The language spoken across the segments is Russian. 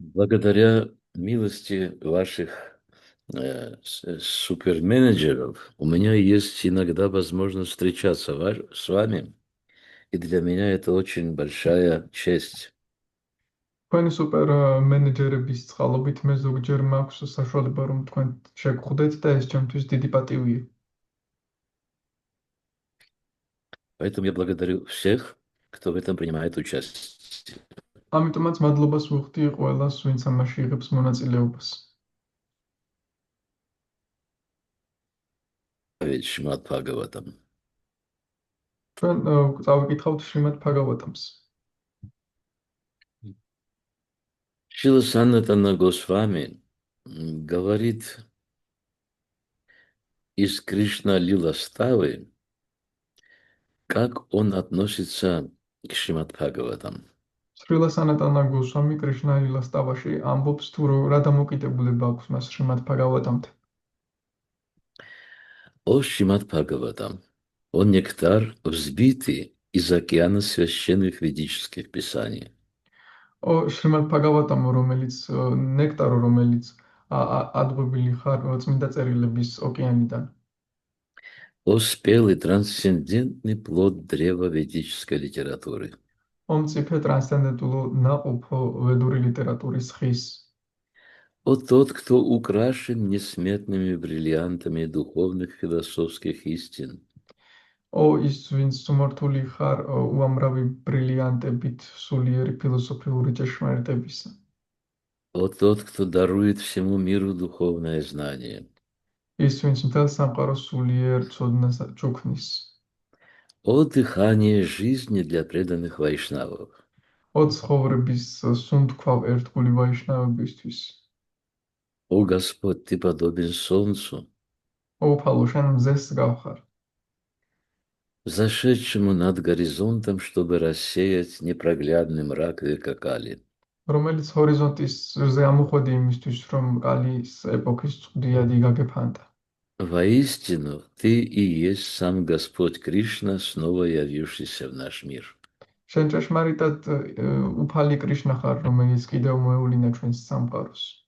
Благодаря милости ваших суперменеджеров у меня есть иногда возможность встречаться с вами, и для меня это очень большая честь. თქვენი სუპერ მენეჯერების წყალობით მე ზოგჯერ მაქვს საშუალება რომ თქვენ შეგხვდეთ და ეს ჩემთვის დიდი პატივია. Поэтому я благодарю всех, кто в этом принимает участие. ამიტომაც მადლობას ვუხდი ყველას, ვინც ამაში იღებს მონაწილეობას. Ведь Шримад Бхагаватам. ჩვენ წავიკითხავთ შრიმად ბჰაგავატამს. Шрила Санатана Госвами говорит из Кришна Лила Ставы, как он относится к Шримад Бхагаватам. სრილა სანატანა გოსვამი კრიშნა ლილას ტავაში ამბობს თუ რა დამოკიდებულება აქვს მას შრიმად ბჰაგავატამთან. О Шримад Бхагаватам, он нектар, взбитый из океана священных ведических писаний. შრიმად ბჰაგავატამო, რომელიც ნექტარო, რომელიც ადღვებული ხარ წმინდა წერილების ოკეანიდან. О спелый трансцендентный плод древа ведической литературы. ომწიფე ტრანსცენდენტულო ნაყოფო ვედური ლიტერატურის ხის. О тот, кто украшен несметными бриллиантами духовных философских истин. ის ვინც სუმართული ხარ უამრავი ბრილიანტებით სულიერი ფილოსოფიური ჭეშმარიტებისა. О тот, кто дарует всему миру духовное знание. ის ვინც მთელ სამყაროს სულიერ ცოდნას ჭუქნის. О дыхание жизни для преданных вайшнавов. ცხოვრების სუნთქვავ ერთგული ვაიშნავებისთვის. О Господь, ты подобен солнцу, ოფალო შენ მზეს გავხარ, зашедшему над горизонтом, чтобы рассеять непроглядный мрак века Кали. რომელიც ჰორიზონტისზე ამოხვედი იმისთვის, რომ კალის ეპოქის წვდიადი გაგეფანტა. Воистину, ты и есть сам Господь Кришна, снова явившийся в наш мир. შენ ჭეშმარიტად უფალი კრიშნა ხარ, რომელიც კიდევ მოევლინა ჩვენს სამყაროს.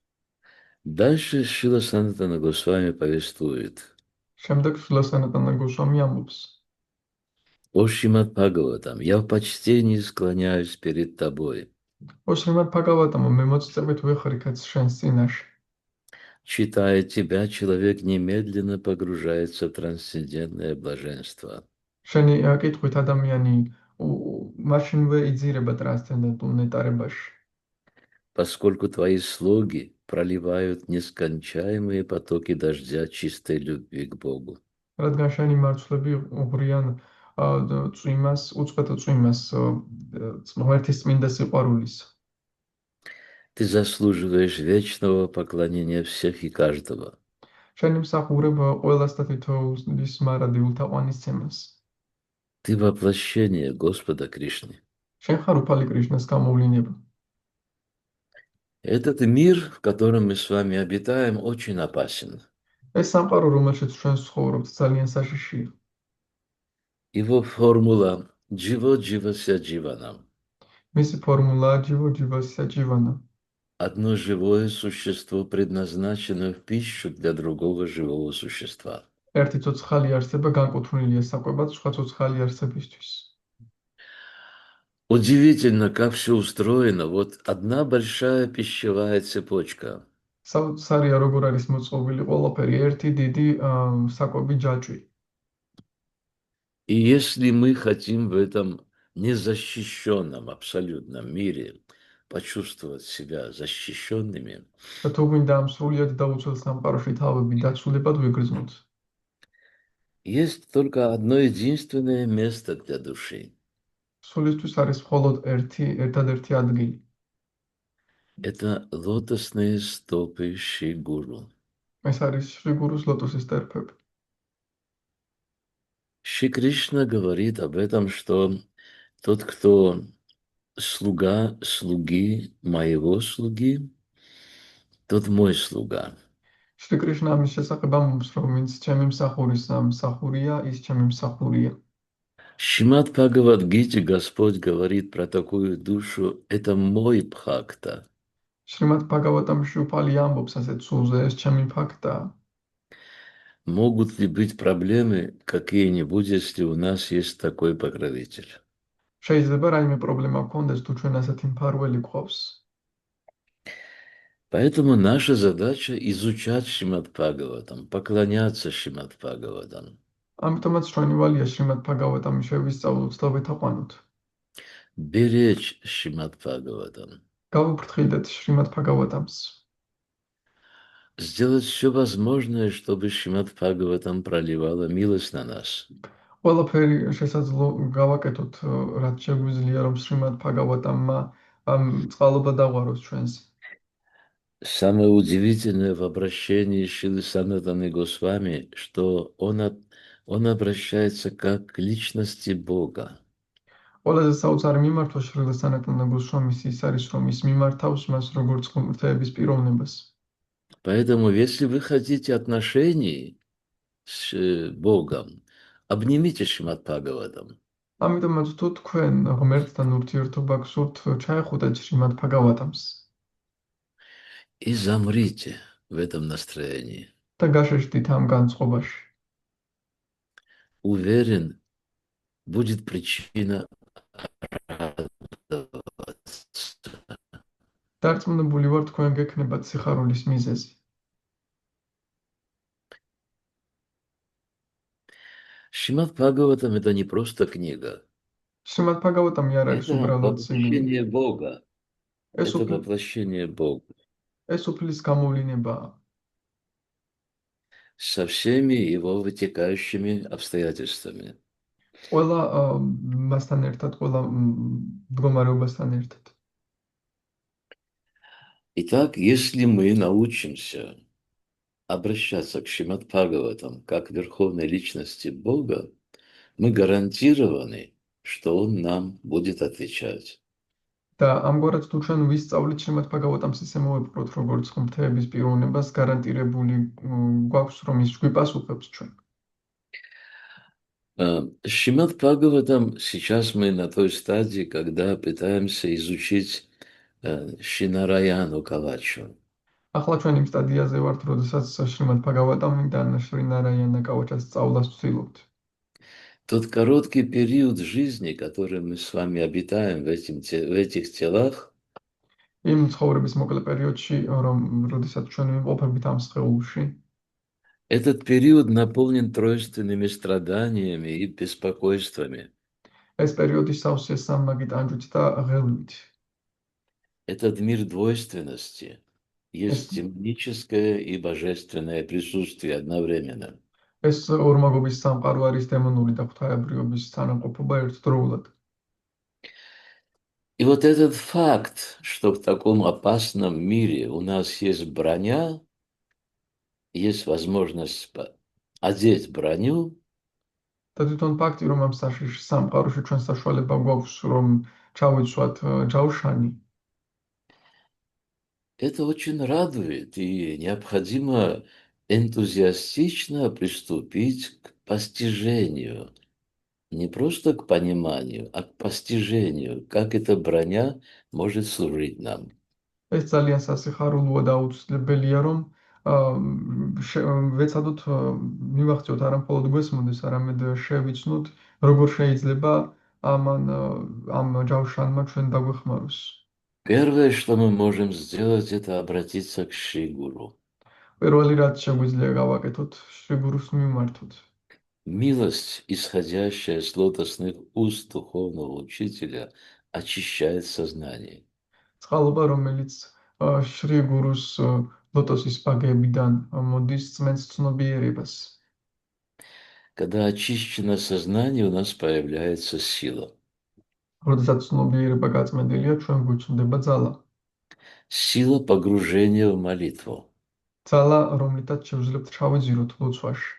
Дальше Шрила Санатана Госвами повествует. შემდეგ შრილა სანატანა გოსვამი ამბობს. О Шримад Бхагаватам, я в почтении склоняюсь перед тобой, შრიმად ბჰაგავატამო, მე მოწწებით ვეხრიქეთ შენს წინაშე. читая тебя, человек немедленно погружается в трансцендентное блаженство. შენი კითხვით ადამიანი მაშინვე იძირება ტრანსცენდენტულ ნეტარებაში. Поскольку твои слуги проливают нескончаемые потоки дождя чистой любви к Богу. რადგან შენი მარცვლები უღრიან წვიმას, უწყვეტ წვიმას ღმერთის წმინდა სიყვარულის. Ты заслуживаешь вечного поклонения всех и каждого. შენი მსახურება ყველას და თითოეულის მარადი ულთაყვანისცემას. Ты воплощение Господа Кришны. შენ ხარ უფალი კრიშნას გამოვლინება. Этот мир, в котором мы с вами обитаем, очень опасен. ეს სამყარო, რომელშიც ჩვენ ცხოვრობთ, ძალიან საშიშია. Его формула «Дживо дживася дживанам». მისი ფორმულაა ჯივო ჯივასია ჯივანა. Одно живое существо предназначено в пищу для другого живого существа. ერთი ცოცხალი არსება განკუთვნილია საკვებად სხვა ცოცხალი არსებისთვის. Удивительно, как все устроено. Вот одна большая пищевая цепочка. საოცარია როგორ არის მოწყობილი ყველაფერი, ერთი დიდი საკვები ჯაჭვი. И если мы хотим в этом незащищенном абсолютном мире почувствовать себя защищенными, და თუ გვინდა ამ სრულიად დაუცველ სამყაროში თავები დაცულებად ვიგრძნოთ, есть только одно единственное место для души. სულისთვის არის მხოლოდ ერთადერთი ადგილი. Это лотосные стопы Шри Гуру. ეს არის შრი გურუს ლოტოსის ტერფები. Шри Кришна говорит об этом, что тот, кто слуга слуги моего слуги, тот мой слуга. შრი კრიშნა ამის შესახებ ამბობს, რომ ვინც ჩემი მსახურის მსახურია, ის ჩემი მსახურია. Шримад Бхагавад-гите Господь говорит про такую душу, это мой бхакта. შრიმად ბჰაგავატამში უფალი ამბობს ასეთ სულზე, ეს ჩემი ფაქტაა. Могут ли быть проблемы какие-нибудь, если у нас есть такой покровитель? შეიძლება რაიმე პრობლემა გქონდეს თუ ჩვენ ასეთი მფარველი გვყავს. Поэтому наша задача изучать Шримад Бхагаватам, поклоняться Шримад Бхагаватам, ამიტომაც ჩვენი ვალია შრიმად ბჰაგავატამი შევისწავლოთ და ვეთაყვანოთ. беречь Шримад Бхагаватам, გავუფრთხილდეთ შრიმად ბჰაგავატამს. сделать все возможное, чтобы Шримад Бхагаватам проливала милость на нас. ყველაფერი შესაძლო გავაკეთოთ, რაც შეგვიძლია, რომ შრიმად ბჰაგავატამმა წყალობა დაღვაროს ჩვენს. Самое удивительное в обращении Шилы Санатаны Госвами, что он обращается как к личности Бога. ყველაზე საოცარი მიმართვა შრილა სანატანა გოსვამის ის არის, რომ ის მიმართავს მას როგორც ღმერთების პიროვნებას. Поэтому, если вы хотите отношений с Богом, обнимите Шримад Бхагаватам ამიტომაც თუ თქვენ ღმერთთან ურთიერთობა გსურთ, ჩაეხუტეთ შრიმად ბჰაგავატამს и замрите в этом настроении. და გაშეშდით ამ განწყობაში. Уверен, будет причина радоваться. დარწმუნებული ვარ, თქვენ გექნებათ სიხარულის მიზეზი. Шримад Бхагаватам это не просто книга, შრიმად ბჰაგავატამი არ არის это უბრალოდ წიგნი. воплощение Бога. ეს Это უფ- воплощение Бога ეს უფლის გამოვლინებაა. со всеми его вытекающими обстоятельствами. ყველა მასთან ერთად, ყველა მდგომარეობასთან ერთად. Итак, если мы научимся обращаться к Шримад Бхагаватам как к верховной личности Бога, мы гарантированы, что Он нам будет отвечать. და ამგვარად თუ ჩვენ ვისწავლით შრიმად ბჰაგავატამს ისე მოვიპყროთ, როგორც ღმერთების პიროვნებას, გარანტირებული გვაქვს, რომ ის გვიპასუხებს ჩვენ. Шримад Бхагаватам сейчас мы на той стадии, когда пытаемся изучить Шинараяну Кавачу. ახლა ჩვენ იმ სტადიაზე ვართ, როდესაც შრიმად ბჰაგავატამიდან შრინარაიანა კავაჩას სწავლას ვცდილობთ. Тот короткий период жизни, который мы с вами обитаем в этих телах, იმ ცხოვრების მოკლე პერიოდში, როდესაც ჩვენ ვიმყოფებით ამ სხეულში, этот период наполнен тройственными страданиями и беспокойствами. ეს პერიოდი სავსეა სამმაგი ტანჯვით და ღელვით. Этот мир двойственности. ეს Есть демоническое и божественное присутствие одновременно. ეს ორმაგობის სამყარო არის დემონური და ღვთაებრიობის თანამყოფობა ერთდროულად. И вот этот факт, что в таком опасном мире у нас есть броня, есть возможность одеть броню, და თვითონ ფაქტი, რომ ამ საშიში სამყაროში ჩვენ საშუალება გვაქვს, რომ ჩავიცვათ ჯავშანი, это очень радует, и необходимо энтузиастично приступить к постижению, не просто к пониманию, а к постижению, как эта броня может служить нам. ეს ძალიან სასიხარულოა და აუცილებელია, რომ ვეცადოთ მივახციოთ არა მხოლოდ გვესმოდეს, არამედ შევიცნოთ, როგორ შეიძლება ამ ჯავშანმა ჩვენ დაგვეხმაროს. Первое, что мы можем сделать, это обратиться к Шри-Гуру. პირველი რაც შეგვიძლია გავაკეთოთ, შრიგურუს მიმართოთ. Милость, исходящая с лотосных уст духовного учителя, очищает сознание. წყალობა, რომელიც შრიგურუს ლოტოსის ბაგებიდან მოდის, წმენს ცნობიერებას. Когда очищено сознание, у нас появляется сила. როდესაც ცნობიერება გაწმენდილია, ჩვენ გვიჩნდება ძალა. Сила погружения в молитву. ძალა, რომლითაც შევძლებთ ჩავიძიროთ ლოცვაში.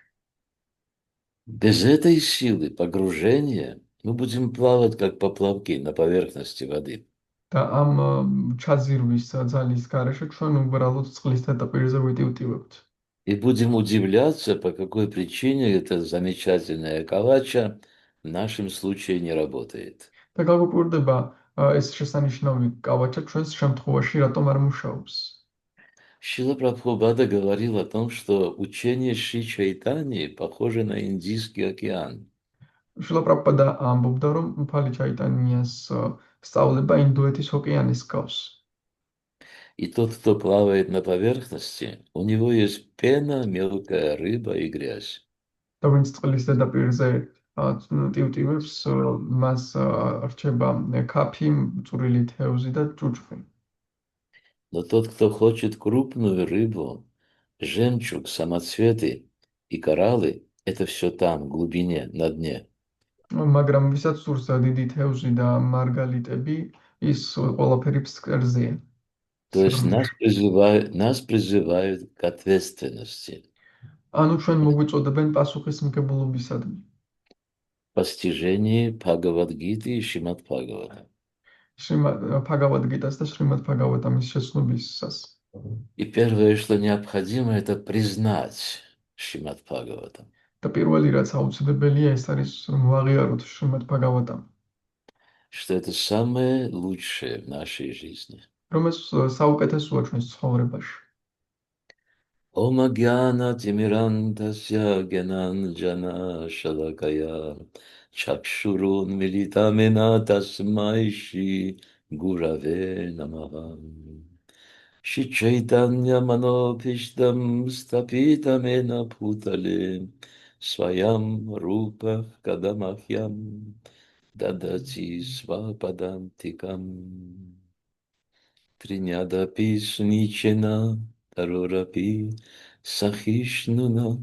Без этой силы погружения мы будем плавать, как поплавки на поверхности воды. და ამ ჩაძირვის ძალის გარეშე ჩვენ უბრალოდ წყლის ზედაპირზე ვიტივტივებთ. И будем удивляться, по какой причине эта замечательная калача в нашем случае не работает. და გაგვიკვირდება, ეს შესანიშნავი კავაჩა ჩვენს შემთხვევაში რატომ არ მუშაობს? Шрила Прабхупада говорил о том, что учение Шри Чайтани похоже на Индийский океан. შილა პრაბჰუპადა ამბობდა, რომ მფალი ჩაიტანიას სწავლება ინდოეთის ოკეანის გავს. И тот, кто плавает на поверхности, у него есть пена, мелкая рыба и грязь. და ვინც წყლის ზედაპირზე ტივტივებს, მას რჩება ქაფი, წვრილი თევზი და ჭუჭხი. Но тот, кто хочет крупную рыбу, жемчуг, самоцветы и кораллы, это все там, в глубине, на дне. მაგრამ ვისაც სურს დიდი თევზი და მარგალიტები, ის ყველაფერი ფსკერზეა. То есть нас призывают к ответственности, ანუ ჩვენ მოგვიწოდებენ პასუხისმგებლობისადმი. постижении Бхагавад-гиты и Шримад Бхагавата. Бхагавад Гитас და Шримад Бхагаватамის შეცნობისას. И первое, что необходимо, это признать Шримад Бхагаватам. და პირველი რაც აუცილებელია ეს არის რომ ვაღიაროთ Шримад Бхагаватам. Что это самое лучшее в нашей жизни. რომ ეს საუკეთესოა ჩვენს ცხოვრებაში. Ом Агьяна Тимирандасya Гьянанджана Шалакая Чакшурун Милитамена Тасмай Шри Гураве Намаха Шри Чайтanya Манопиштам Стапитамена Путале Сваям Рупа Кадамахьям Дадати Свападам Тикам Тринядапи Сничена Тарорапи Сахишнуна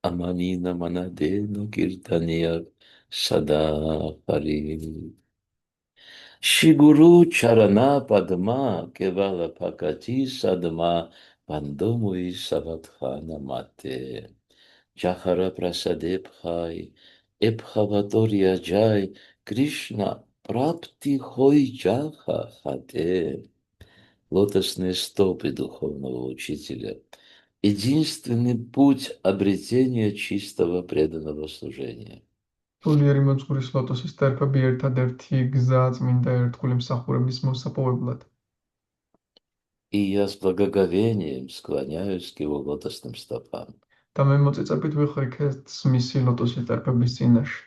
Аманина Манадену Киртания Сада Хари Шигуру Чарана Падма Кевала Пакати Садма Пандомуи Саватхана Мате Чахара Прасадепхай Эбхаватория Джай Кришна Прапти Хой Джаха Хате Лотосные стопы духовного учителя. Единственный путь обретения чистого преданного служения. სულიერი მოძღვრის ლოტოსის ტერფები ერთადერთი გზაა წმინდა ერთგული მსახურების მოსაპოვებლად. И я с благоговением склоняюсь к его лотосным стопам. და მე მოწიწებით ვიხრიქეთ მისი ლოტოსის ტერფების წინაშე.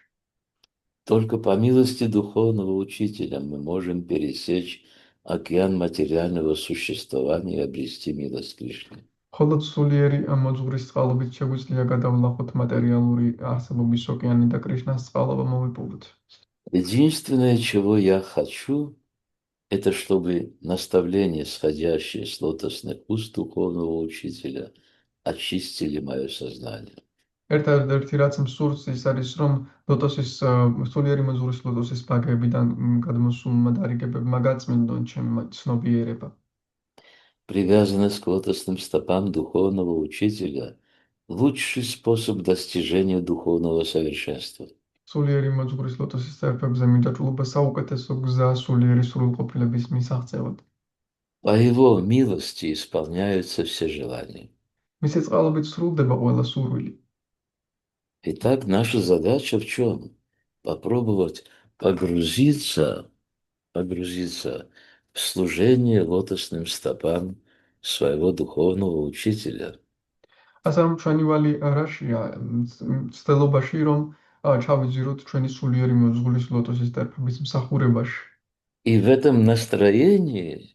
Только по милости духовного учителя мы можем пересечь океан материального существования и обрести милость Кришны. მხოლოდ სულიერი მოძღვრის წყალობით შეგვიძლია გადავლახოთ материалური არსებობის ოკეანი და კრიშნას წყალობა მოვიპოვოთ. Единственное, чего я хочу, это чтобы наставления, сходящие с лотосных уст духовного учителя, очистили мое сознание. ერთადერთი რაც მსურს ის არის რომ ლოტოსის სულიერი მოძღვრის ლოტოსის ბაგებიდან გადმოსულმა დარიგებებმა გაწმინდონ ჩემი ცნობიერება. Привязанность к лотосным стопам духовного учителя– лучший способ достижения духовного совершенства. სულიერი მოძღვრის ლოტოსის წერფებზე მიჯაჭვულობა საუკეთესო გზაა სულიერი სრულყოფილების მისაღწევად. По его милости исполняются все желания. მისი წყალობით სრულდება ყველა სურვილი. Итак, наша задача в чем? Попробовать погрузиться в служение лотосным стопам своего духовного учителя. ასე რომ ჩვენი ვალი რაშია ცდილობაში რომ ჩავიძიროთ ჩვენი სულიერი მოძღვრის ლოტოსის წერფების მსახურებაში. И в этом настроении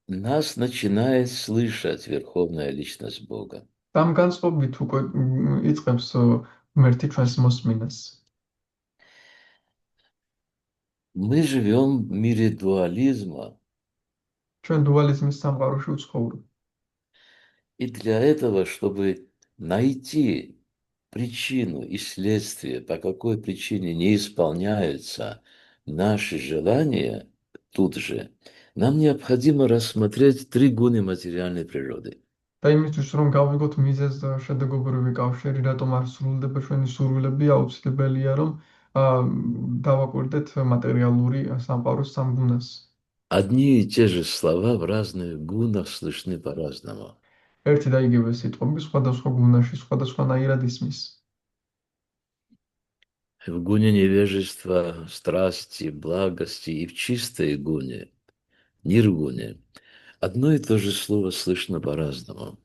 нас начинает слышать Верховная Личность Бога. ამ განწყობით უკვე იწყებს ღმერთი ჩვენს მოსმინას. Мы живем в мире дуализма, ჩვენ დუალიზმის სამყაროში ვცხოვრობ. и для этого, чтобы найти причину и следствие, по какой причине не исполняются наши желания тут же, нам необходимо рассмотреть три гуны материальной природы. და იმისთვის რომ გავიგოთ მიზეზ შედეგობრივი კავშირი, რატომ არ სრულდება ჩვენი სურვილები, აუცილებელია რომ დავაკვირდეთ მატერიალური სამყაროს სამ გუნას. Одни и те же слова в разных гунах слышны по-разному. ერთი და იგივე სიტყვები სხვადასხვა გუნაში სხვადასხვანაირად ისმის. В гуне невежества, страсти, благости и в чистой гуне, ниргуне, одно и то же слово слышно по-разному.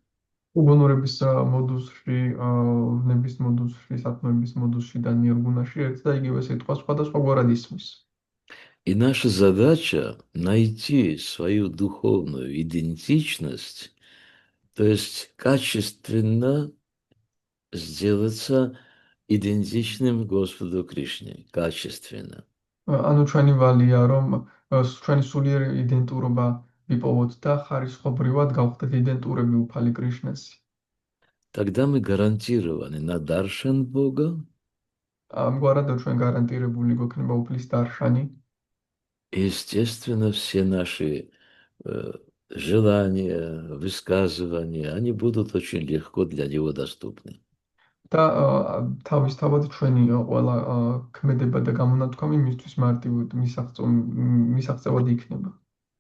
უბუნურების მოდუსში, ვნების მოდუსში, სათნოების მოდუსში და ნირგუნაში ერთ და იგივე სიტყვა სხვადასხვაგვარად ისმის. И наша задача найти свою духовную идентичность, то есть качественно сделаться идентичным Господу Кришне, качественно. ანუ ჩვენი ვალია, რომ ჩვენი სულიერი იდენტურობა ვიპოვოთ და ხარისხობრივად გავხდეთ იდენტურები უფალი კრიშნას. Тогда мы гарантированы на даршан Бога, ამგვარად ჩვენ გარანტირებული გვექნება უფლის დარშანი и, естественно, все наши желания, высказывания, они будут очень легко для него доступны. და თავისთავად ჩვენი ყველა ქმედება და გამონათქვამი მისთვის მარტივად მისაღწევად იქნება.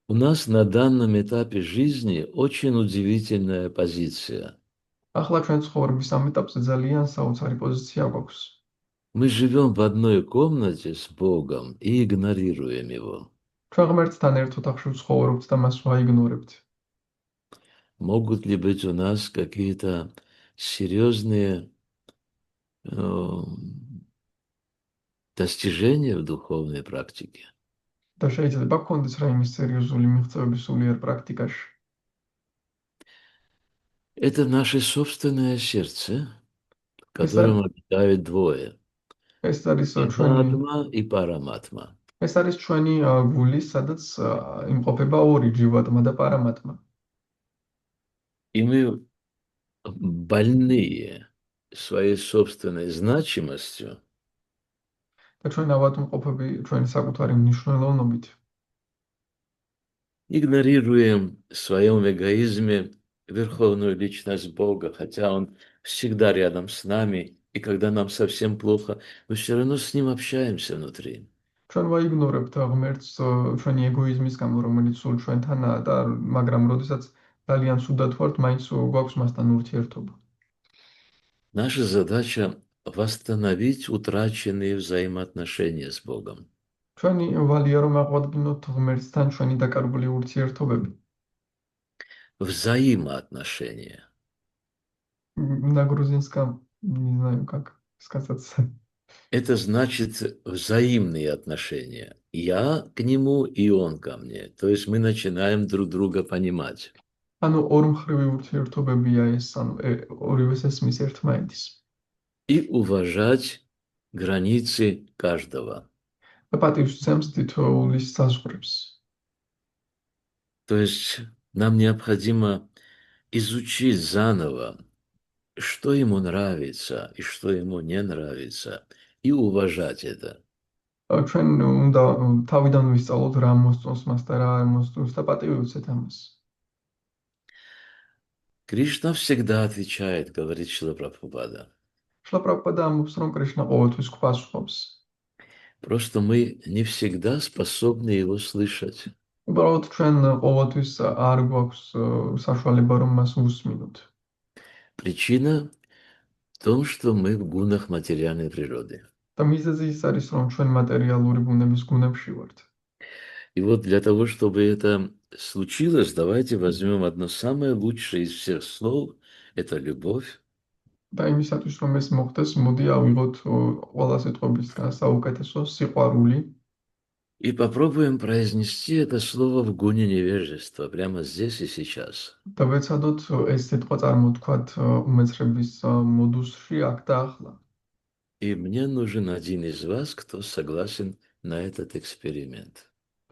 У нас на данном этапе жизни очень удивительная позиция. ახლა ჩვენ ცხოვრების ამ ეტაპზე ძალიან საოცარი პოზიცია გვაქვს. Мы живем в одной комнате с Богом и игнорируем Его. ჩვენ ღმერთთან ერთ ოთახში ვცხოვრობთ და მას ვაიგნორებთ. Могут ли быть у нас какие-то серьезные достижения в духовной практике? და შეიძლება გქონდეს რაიმე სერიოზული მიღწევები სულიერ პრაქტიკაში. Это наше собственное сердце, в ეს არის котором обитают двое. ეს არის ჩვენი Анатма и Параматма. ეს არის ჩვენი გული, სადაც იმყოფება ორი ჯივატმა და პარამატმა. И мы больные своей собственной значимостью, და ჩვენ ავადმყოფები ჩვენი საკუთარი მნიშვნელოვნობით игнорируем в своем эгоизме верховную личность Бога, хотя Он всегда рядом с нами, и когда нам совсем плохо, мы все равно с Ним общаемся внутри. ჩვენ ვაიგნორებთ ღმერთს ჩვენი ეგოიზმის გამო, რომელიც სულ ჩვენთანაა და მაგრამ როდესაც ძალიან ცუდად ვართ, მაინც გვაქვს მასთან ურთიერთობა. Наша задача восстановить утраченные взаимоотношения с Богом. ჩვენი ვალია რომ აღვადგინოთ ღმერთთან ჩვენი დაკარგული ურთიერთობები. Взаимоотношения. На грузинском не знаю как сказать. Это значит взаимные отношения. Я к нему, и он ко мне. То есть мы начинаем друг друга понимать. ანუ ორმხრივი ურთიერთობებია ეს, ანუ ორივეს ესმის ერთმანეთის. И уважать границы каждого. და პატივს სცემს თითოეულის საზღვრებს. То есть нам необходимо изучить заново, что ему нравится и что ему не нравится, и уважать это. ჩვენ უნდა თავიდან ვისწავლოთ რა მოსწონს მას და რა არ მოსწონს და პატივი ვუცეთ ამას. Кришна всегда отвечает, говорит Шрила Прабхупада. შლა პრაბჰუპადა ამბობს, რომ კრიშნა ყოველთვის გვასწავს. Просто мы не всегда способны его слышать. უბრალოდ ჩვენ ყოველთვის არ გვაქვს საშუალება რომ მას უსმინოთ. Причина в том, что мы в гунах материальной природы. და მიზეზი ის არის, რომ ჩვენ მატერიალური ბუნების გუნებში ვართ. И вот для того, чтобы это случилось, давайте возьмем одно самое лучшее из всех слов. Это любовь. და იმისათვის, რომ ეს მოხდეს, მოდი ავიღოთ ყველა სიტყვებისგან საუკეთესო სიყვარული. И попробуем произнести это слово в гуне невежества прямо здесь и сейчас. და ვეცადოთ ეს სიტყვა წარმოთქვათ უმეცრების მოდუსში აქ და ახლა. И мне нужен один из вас, кто согласен на этот эксперимент.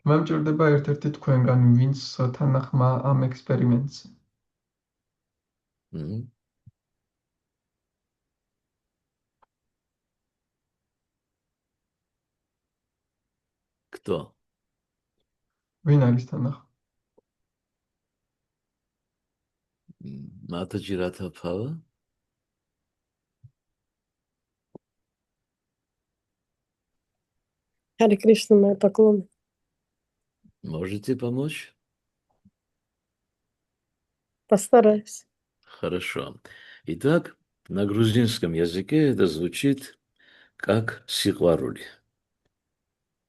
მე მჭირდება ერთ-ერთი თქვენგან, ვინც თანახმა ამ ექსპერიმენტზე. Кто? ვინ არის თანახმა? Матаджи Радхабхава? Харе Кришна, мои поклоны. Можете помочь? Постараюсь. Хорошо. Итак, на грузинском языке это звучит как сикварули.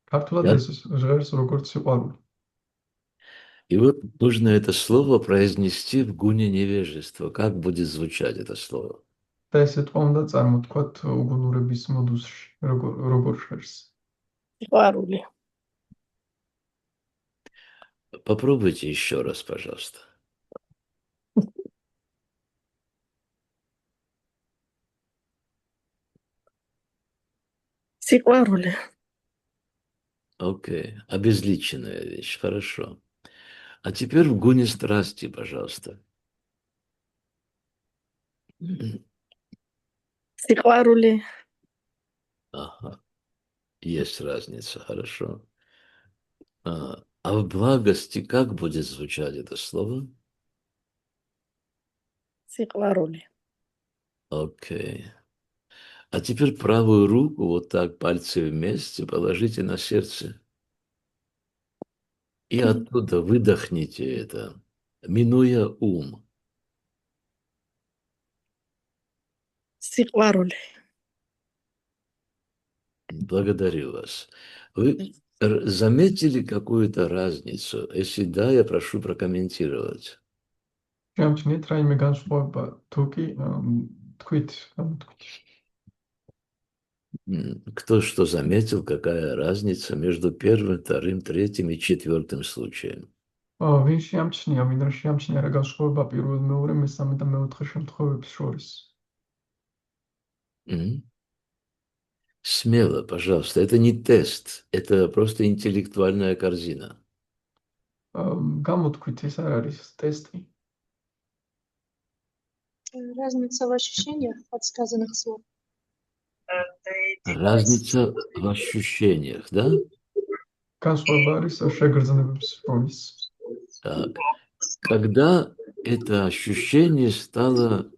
ქართულად Я- ეს ჟღერს როგორც სიყვარული. И вот нужно это слово произнести в гуне невежества. Как будет звучать это слово? და ეს სიტყვა უნდა წარმოთქვათ უგუნურების მოდუსში, როგორ ჟღერს. სიყვარული. Попробуйте еще раз, пожалуйста. Сиყვარული. Окей. Обезличенная вещь. Хорошо. А теперь в гуне страсти, пожалуйста. Сиყვარული. Ага. Есть разница. Хорошо. А в благости как будет звучать это слово? Сиყვარული. Окей. А теперь правую руку вот так, пальцы вместе, положите на сердце. И оттуда выдохните это, минуя ум. Сиყვარული. Благодарю вас. Вы заметили какую-то разницу? Если да, я прошу прокомментировать. შემჩნიეთ რაიმე განსხვავება, თუ კი თქვით, გამოთქვით. Кто что заметил, какая разница между первым, вторым, третьим и четвертым случаем? ვინ შეამჩნია, ვინ რა შეამჩნია რა განსხვავება პირველ, მეორე, მესამე და მეოთხე შემთხვევების შორის? М? Смело, пожалуйста. Это не тест, это просто интеллектуальная корзина. გამოთქვით, ეს არ არის ტესტი. Разница в ощущениях от сказанных слов. Разница в ощущениях, да? განსხვავება არის შეგრძნებების შორის. Так. Когда это ощущение стало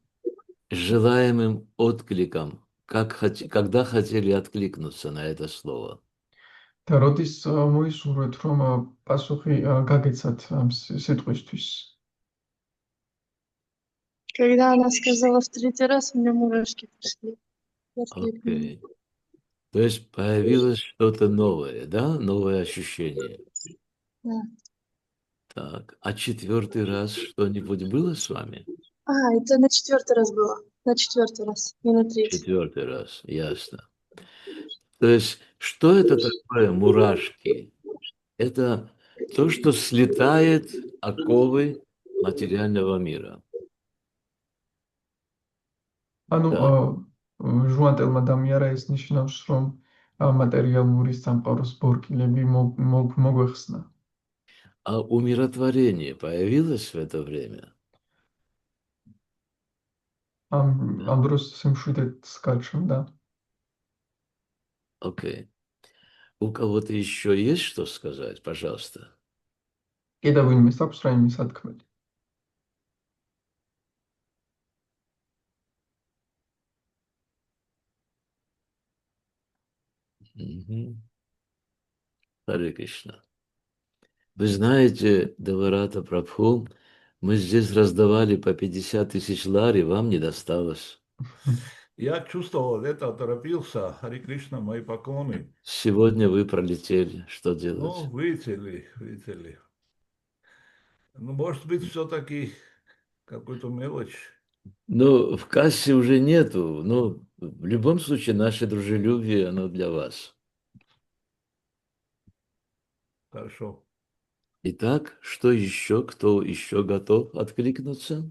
желаемым откликом, когда хотели откликнуться на это слово? და როდის მოისურვეთ, რომ პასუხი გაგეცათ ამ სიტყვისთვის? Когда она сказала в третий раз, у меня мурашки пошли. Окей. То есть появилось что-то новое, да? Новое ощущение. Да. Так. А четвертый раз что-нибудь было с вами? Это на четвертый раз было. На четвертый раз, не на третий. Четвертый раз, ясно. То есть, что это такое мурашки? Это то, что слетает оковы материального мира. ანუ Да. ჟუანტელმა დამიარა ეს ნიშნავს, რომ მატერიალური სამყაროს ბორკილები მოგვეხსნა. А умиротворение появилось в это время? ამ დროს სიმშვიდეც გაჩნდა. Окей. У кого-то еще есть что сказать, пожалуйста? კიდევ ვინმე აქვს რაიმე სათქმელი? Мгм. Харе Кришна. Вы знаете, Деварата Прабху, мы здесь раздавали по 50 тысяч лари, вам не досталось. Я чувствовал это, торопился. Хари Кришна, мои поклоны. Сегодня вы пролетели. Что Ну, делать? вылетели. Ну, может быть, все-таки какую-то мелочь. Ну, в кассе уже нету. Но в любом случае наше дружелюбие, оно для вас. Хорошо. Итак, что еще? Кто еще готов откликнуться?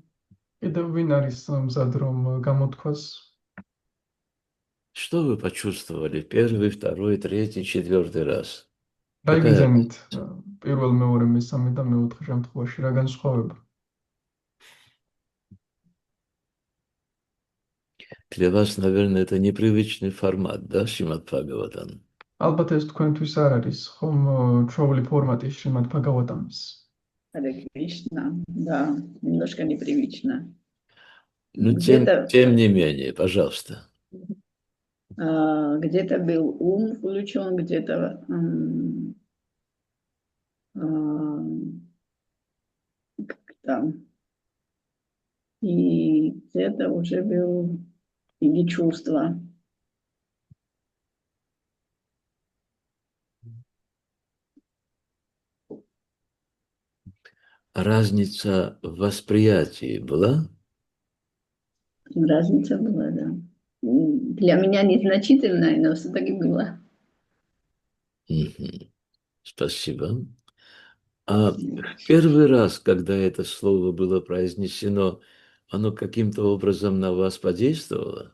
კიდევ ვინ არის მზად რომ გამოთქვას? Что вы почувствовали? Первый, второй, третий, четвертый раз. რა Какая იგრძენით პირველ, მეორე, მესამე და მეოთხე შემთხვევაში რა განსხვავება? Для вас, наверное, это непривычный формат, да, Шримад Бхагаватам? ალბათ ეს თქვენთვის არ არის ხომ ჩვეული ფორმატი შრიმად ბაგავატამის. Харе Кришна, да, немножко непривычно. Ну, Где-то тем не менее, пожалуйста. где-то был ум включен, где-то там. И где-то уже был или чувство. разница в восприятии была? Разница была, да. Для меня незначительная, но все-таки была. Мгм. Спасибо. А в первый раз, когда это слово было произнесено, оно каким-то образом на вас подействовало?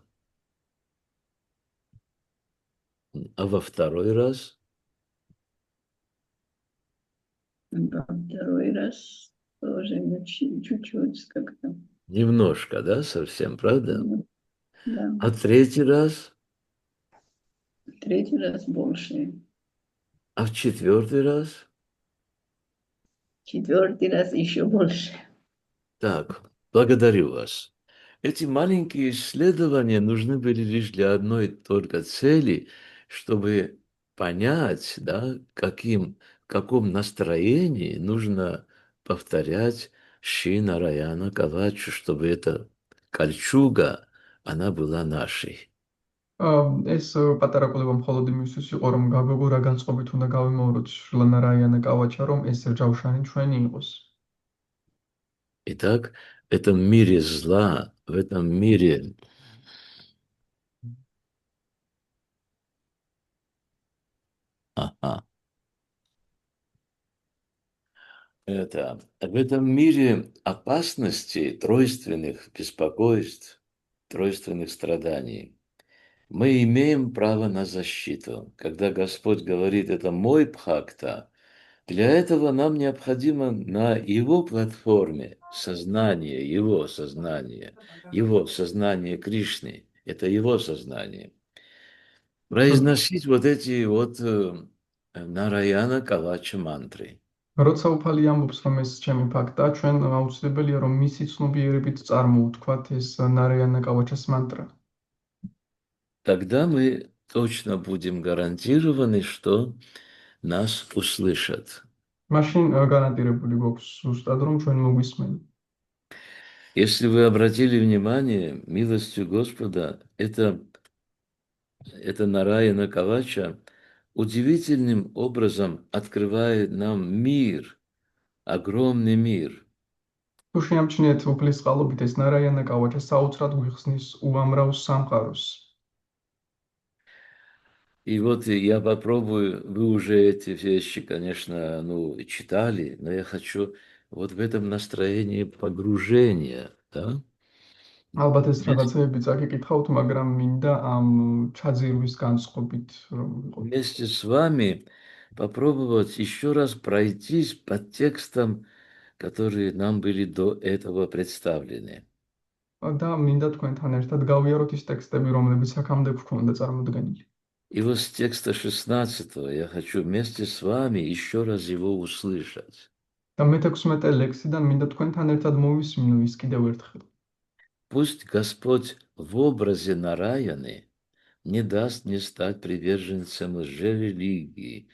А во второй раз? Во второй раз тоже чуть-чуть как-то. Немножко, да, совсем, правда? Да. А третий раз? Третий раз больше. А в четвертый раз? Четвертый раз еще больше. Так, благодарю вас. Эти маленькие исследования нужны были лишь для одной только цели, чтобы понять, да, в каком настроении нужно повторять Шри Нараяна Кавачу, чтобы эта кольчуга, она была нашей. ეს პატარა კვლევა მხოლოდ იმისთვის იყო, რომ გაგვიგო რა განწყობით უნდა გავიმეოროთ შრლანა რაიანა კავაჩა, რომ ეს ჯავშანი ჩვენი იყოს. Итак, в этом мире зла, в этом мире Ага. В этом мире опасностей, тройственных беспокойств, тройственных страданий, мы имеем право на защиту. Когда Господь говорит, это мой бхакта, для этого нам необходимо на его платформе сознание, его сознание Кришны, это его сознание, произносить вот эти вот Нараяна Кавача мантры. როცა უფალი ამბობს, რომ ეს ჩემი ფაქტა, ჩვენ აუცილებელია, რომ მისი ცნობიერებით წარმოვთქვათ ეს ნარაიანა კავაჩას мантрა. Тогда мы точно будем гарантированы, что нас услышат. მაშინ გარანტირებული გვაქვს ზუსტად, რომ ჩვენ მოგვისმენ. Если вы обратили внимание, милостью Господа, это Нараяна Кавача удивительным образом открывает нам мир, огромный мир. თუ შეამჩნიეთ უფლის წყალობით, ეს ნარაიანა კავაჩა საოცრად გვიხსნის უამრავ სამყაროს. И вот я попробую, вы уже эти вещи, конечно, читали, но я хочу вот в этом настроении погружения, да? ალბათ ეს რაღაცები წაკითხავთ, მაგრამ მინდა ამ ჩაძირვის განწყობით რომ ვიყო. Вместе с вами попробовать еще раз пройтись по текстам, которые нам были до этого представлены. და მინდა თქვენთან ერთად გავიაროთ ის ტექსტები, რომლებიც აქამდე გვქონდა წარმოდგენილი. И вот с текста 16 я хочу вместе с вами еще раз его услышать. და მე-16 ლექსიდან მინდა თქვენთან ერთად მოვისმინო ის კიდევ ერთხელ. Пусть Господь в образе Нараяны не даст мне стать приверженцем лжерелигии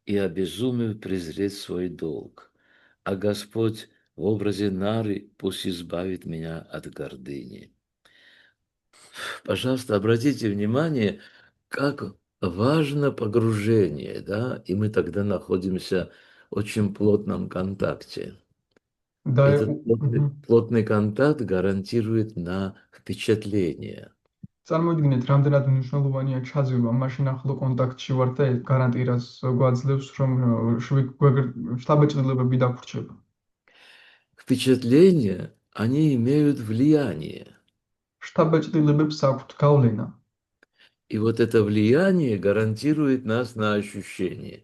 и, обезумев, презреть свой долг. А Господь в образе Нары пусть избавит меня от гордыни. Пожалуйста, обратите внимание, как важно погружение, да, и мы тогда находимся в очень плотном контакте. Этот плотный контакт гарантирует на впечатление. წარმოიდგინეთ, რამდენად მნიშვნელოვანია ჩაძირვა, მაშინ ახლო კონტაქტში ვართ და ეს გარანტირას გვაძლევს, რომ შთაბეჭდილებები დაგვრჩება. Впечатления, они имеют влияние. შთაბეჭდილებებს აქვთ გავლენა. И вот это влияние гарантирует нас на ощущение.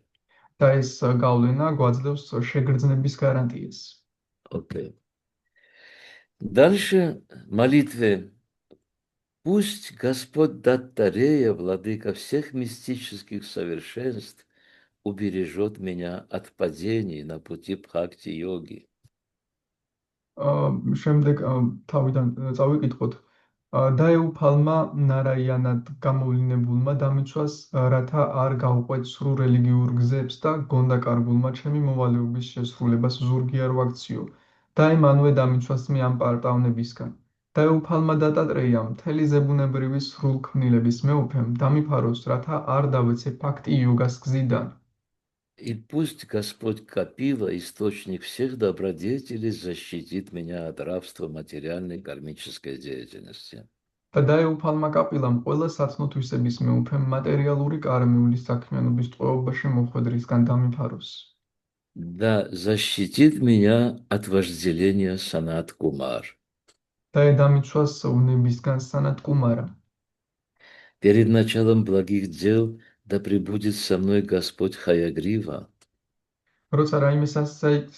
და ეს გავლენა გვაძლევს შეგრძნების გარანტიას. Окей. Дальше в молитве. Пусть Господь Даттарея, владыка всех мистических совершенств, убережет меня от падений на пути бхакти-йоги. შემდეგ თავიდან წავიკითხოთ. დაეუფალმა ნარაიანად გამოვლინებულმა დამიცვას, რათა არ გავყვეთ სრულ რელიგიურ გზებს და გონდაკარგულმა ჩემი მოვალეობის შესრულებას ზურგი არ ვაქციო. დაემანვე დამიცვას მე ამ პარტავნებისგან. დაეუფალმა დატატრეიამ მთელი ზებუნებრივი სრულ ქმნილების მეუფემ დამიფაროს, რათა არ დავეცე ფაქტი იოგას გზიდან. И пусть Господь Капила, источник всех добродетелей, защитит меня от рабства материальной кармической деятельности. და დაეუფალმა კაპილამ ყველა საცნო-თვისების მეუფე მატერიალური კარმიული საქმიანობის ტყვეობაში მოხვედრისგან დამიფაროს. Да защитит меня от вожделения Санат Кумар. და დამიცვას უნებისგან სანათ კუმარა. Перед началом благих дел да пребудет со мной Господь Хаягрива, როცა რაიმე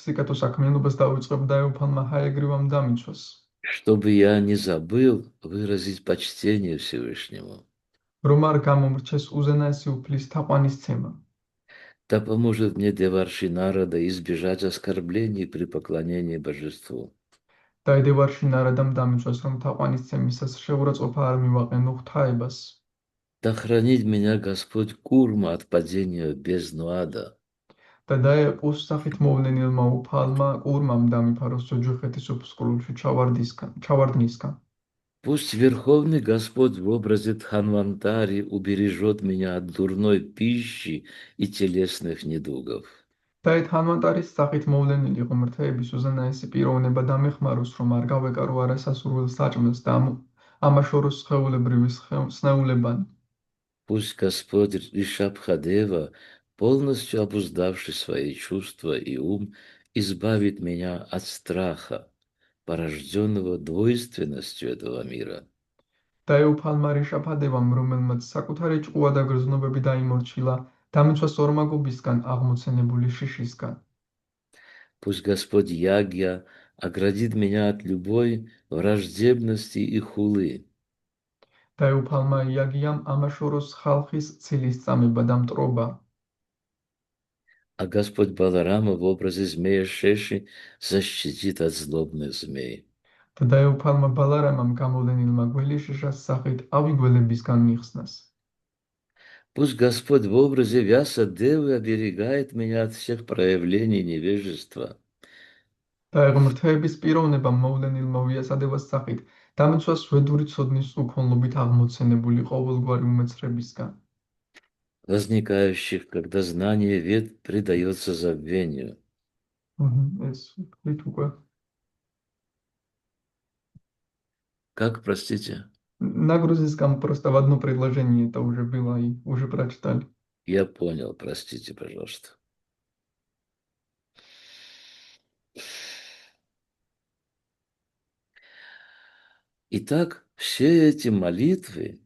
სიკათო საქმიანობას დავიწყებ, დაეუფალმა ჰაეგრივამ დამიცვას, чтобы я не забыл выразить почтение Всевышнему. რომ არ გამომრჩეს უზენაესი უფლის თაყვანისცემა. Да поможет мне Деварши Нарада избежать оскорблений при поклонении Божеству. და ედევარში ნარადამ დამიცვას, რომ თაყვანისცემისას შეურაცხყოფა არ მივაყენო ღვთაებას. Да хранит меня Господь Курма от падения в бездну ада. და დაეყოს სახით მოვლენილმა უფალმა კურმამ დამიფაროს ჯოჯოხეთის ოფსკულში ჩავარდნისგან. Пусть Верховный Господь в образе Дханвантари убережет меня от дурной пищи и телесных недугов. და თანვანტარის სახით მოვლენილი ღმრთების უზენაესი პიროვნება დამეხმაროს, რომ არ გავეკარო არასასურველ საჭმელს და ამაშოროს სხეულებრივი სნეულებანი. Пусть Господь Ришабхадева, полностью обуздавший свои чувства и ум, избавит меня от страха, порожденного двойственностью этого мира. და ეუფალმა რიშაფადევამ, რომელმაც საკუთარი ჭყუა და გრძნობები დაიმორჩილა, დამიცვას ორმაგობისგან აღმოცენებული შიშისგან. Пусть Господь Ягья оградит меня от любой враждебности и хулы. და ეუფალმა იაგიამ ამაშოროს ხალხის ცილისწამება და მტრობა. А Господь Баларама в образе змея Шеши защитит от злобных змей. და დაეუფალმა ბალარამამ გამოვლენილმა გველი შიშას სახით ავი გველებისგან მიხსნას. Пусть Господь в образе Вяса Девы оберегает меня от всех проявлений невежества. და ღმრთების პიროვნებამ მოვლენილმა ვიასადევას სახით დამიცვას ვედური ცოდნის უქონლობით აღმოცენებული ყოველგვარი უმეცრებისგან. Возникающих, когда знание вед предается забвению. ეს ვთქვით უკვე. Как, простите? Нагрузискам просто в одно предложение это уже было и уже прочитали. Я понял, простите, пожалуйста. Итак, все эти молитвы,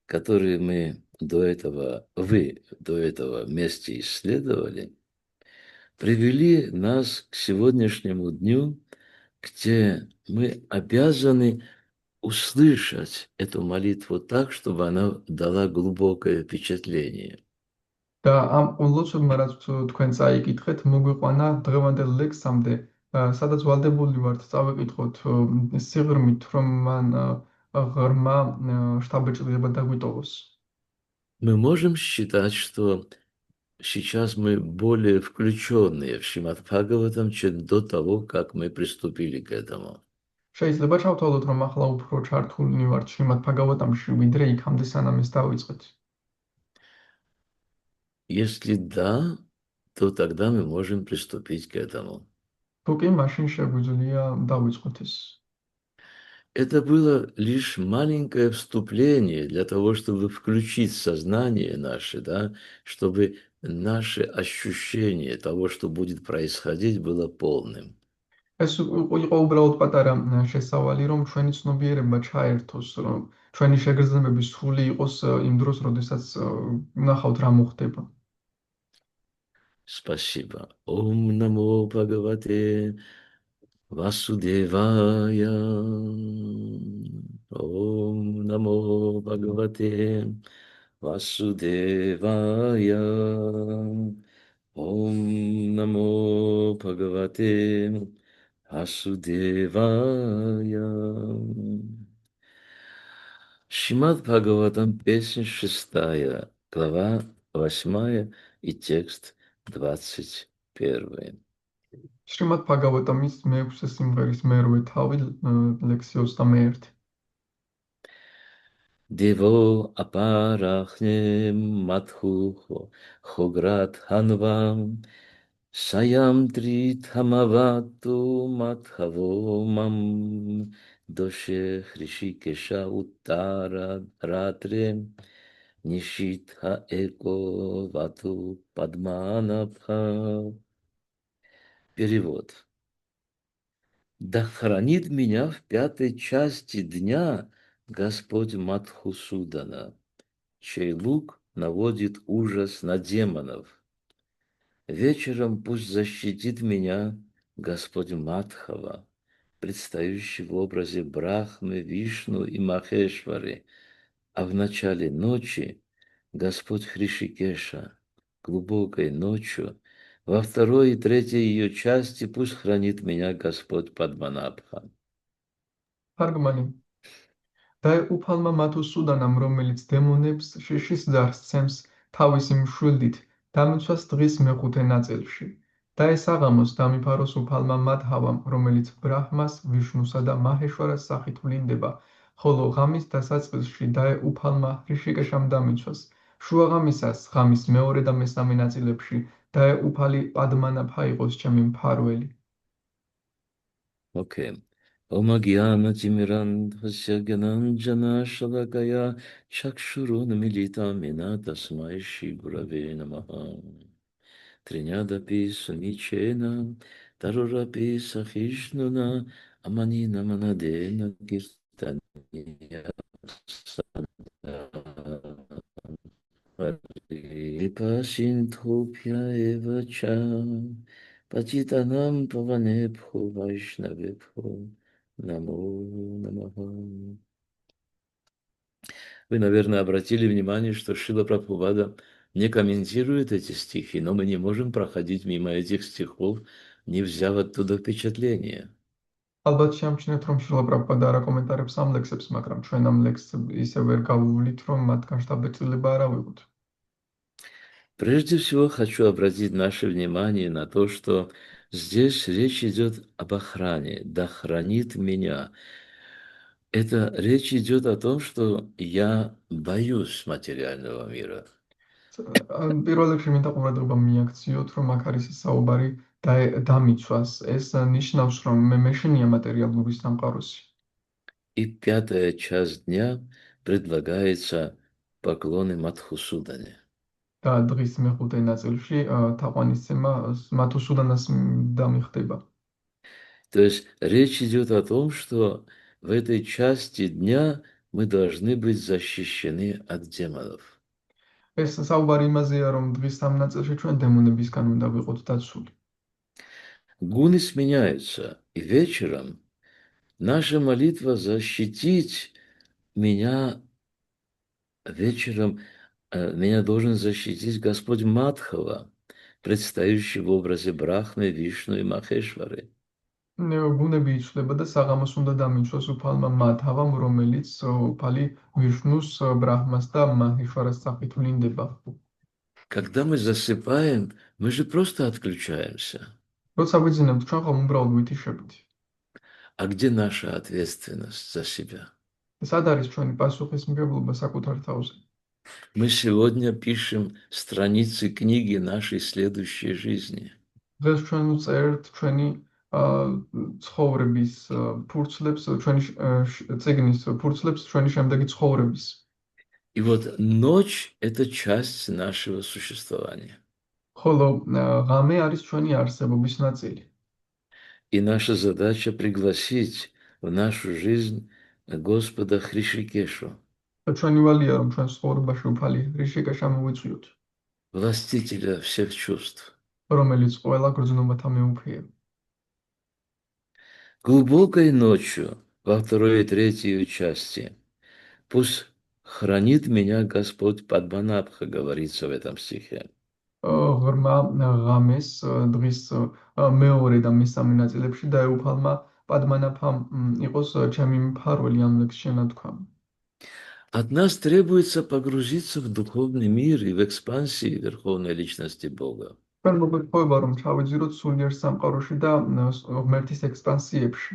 которые вы до этого вместе исследовали, привели нас к сегодняшнему дню, где мы обязаны услышать эту молитву так, чтобы она дала глубокое впечатление. და ამ ყოლოცებმა რაც თქვენ წაიკითხეთ, მოგვიყვანა დღევანდელ ლექსამდე, სადაც ვალდებული ვართ წავიკითხოთ სიღრმით, რომ მან ღრმა შთაბეჭდილება დაგვიტოვოს. Мы можем считать, что сейчас мы более включенные в Шримад Бхагаватам, чем до того, как мы приступили к этому. შეიძლება ჩავთვალოთ, რომ ახლა უფრო ჩართულნი ვართ შრიმად ბჰაგავატამში, ვიდრე იქამდე სანამ ეს დავიწყეთ. Если да, то тогда мы можем приступить к этому. თუ კი, მაშინ შეგვიძლია დავიწყოთ ეს. Это было лишь маленькое вступление для того, чтобы включить сознание наше, да, чтобы наше ощущение того, что будет происходить, было полным. ეს იყო უბრალოდ პატარა შესავალი, რომ ჩვენი ცნობიერება ჩაერთოს, რომ ჩვენი შეგრძნებები სრული იყოს იმ დროს, როდესაც ნახავთ რა მოხდება. Спасибо. Ом намо Бхагавате Васудевая. Ом намо Бхагавате Васудевая. Ом намо Бхагавате Васудевая. Шримад Бхагаватам, песня 6, глава 8 и текст 21. შრიმად ბჰაგავატამის მე-6 სიმღერის მე-8 თავი ლექსი 21. Devo aparachne mathucho, chograt hanvam, sayam trit hamavatu mathavo mam, doshe chrishikesha uttara ratre, nishit haeko vatu padmanabha. Перевод. Да хранит меня в пятой части дня Господь Мадхусудана, чей лук наводит ужас на демонов. Вечером пусть защитит меня Господь Мадхава, предстающий в образе Брахмы, Вишну и Махешвары, а в начале ночи Господь Хришикеша, глубокой ночью, во второй и третьей ее части пусть хранит меня Господь Падманабха. თარგმანი დაეუფალმა მათუსუდანამ, რომელიც დემონებს შიშის ძარს სცემს თავისი მშვილდით, დამიცვას დღის მეხუთე ნაწილში. დაესაღამოს დამიფაროს უფალმა მადჰავამ, რომელიც ბრაჰმას, ვიშნუსა და მაჰეშვარას სახით ვლინდება, ხოლო ღამის დასაწყისში დაეუფალმა ხრიშიკეშამ დამიცვას. შუაღამისას, ღამის მეორე და მესამე ნაწილებში დაეუფალი პადმანაბჰა იყოს ჩემი მფარველი. Okay. Om Gyana Timirandhasya Gyananjana Shalakaya Chakshurun Militamena Tasmai Shri Gurave Namaha. Trinyadapi Sunichena Tarurapi Sahishnuna Amanina Manadena Kirtaniya Vipasintopya Evacha Патитанам Паванепху Вайшнавепху Намо Намаха. Вы, наверное, обратили внимание, что Шрила Прабхупада не комментирует эти стихи, но мы не можем проходить мимо этих стихов, не взяв оттуда впечатление. ალბათ შეამჩნევთ, რომ შრილა პრაბჰუპადა არ აკომენტარებს ამ ლექსებს, მაგრამ ჩვენ ამ ლექსს ისე ვერ გავუვლით, რომ მათგან შთაბეჭდილება არ ავიღოთ. Прежде всего хочу обратить наше внимание на то, что здесь речь идет об охране. Да хранит меня. Это речь идет о том, что я боюсь материального мира. პირველ რიგში მინდა ყურადღება მიაქციოთ, რომ აქ არის საუბარი დამიცვას. ეს ნიშნავს, რომ მე მეშინია მატერიალური სამყაროსი. И пятая часть дня предлагается поклоны Мадхусудане. და დღის მეხუთე ნაწილში თაყვანისცემა მათუსუდანას დამიხდება. То есть речь идет о том, что в этой части дня мы должны быть защищены от демонов. ეს საუბარი იმაზეა, რომ დღის ამ ნაწილში ჩვენ დემონებისგან უნდა ვიყოთ დაცული. Гуны сменяются, и вечером наша молитва защитить меня вечером, меня должен защитить Господь Мадхава, предстающий в образе Брахмы, Вишну и Махешвары. გუნები იცვლება და საღამოს უნდა დამიცვას უფალმა მადჰავამ, რომელიც უფალი ვიშნუს, ბრაჰმას და მაჰეშვარას სახით ვლინდება. Когда мы засыпаем, мы же просто отключаемся. როცა ვიძინებთ, ჩვენ ხომ უბრალოდ ვითიშებით. А где наша ответственность за себя? სად არის ჩვენი პასუხისმგებლობა საკუთარ თავზე? Мы сегодня пишем страницы книги нашей следующей жизни. დღეს ჩვენ ვწერთ ჩვენი ცხოვრების ფურცლებს, ჩვენი წიგნის ფურცლებს ჩვენი შემდეგი ცხოვრების. И вот ночь – это часть нашего существования. ხოლო ღამე არის ჩვენი არსებობის ნაწილი. И наша задача пригласить в нашу жизнь Господа Хришикешу, ჩვენი ვალია, რომ ჩვენ ცხოვრებაში უფალი ხრიშიკეშა მოვიწვიოთ, властителя всех чувств. რომელიც ყველა გრძნობათა მეუფეა. Глубокой ночью, во второй и третьей части, пусть хранит меня Господь Падманабха, говорится в этом стихе. ღრმა ღამეს დღის მეორე და მესამე ნაწილებში დაეუფალმა პადმანაბჰამ იყოს ჩემი მფარველი ამ ლექსში შენათქვამი. От нас требуется погрузиться в духовный мир и в экспансии Верховной Личности Бога. ჩვენ მოგვეთხოვება, რომ ჩავიძიროთ სულიერ სამყაროში და ღმერთის ექსპანსიებში.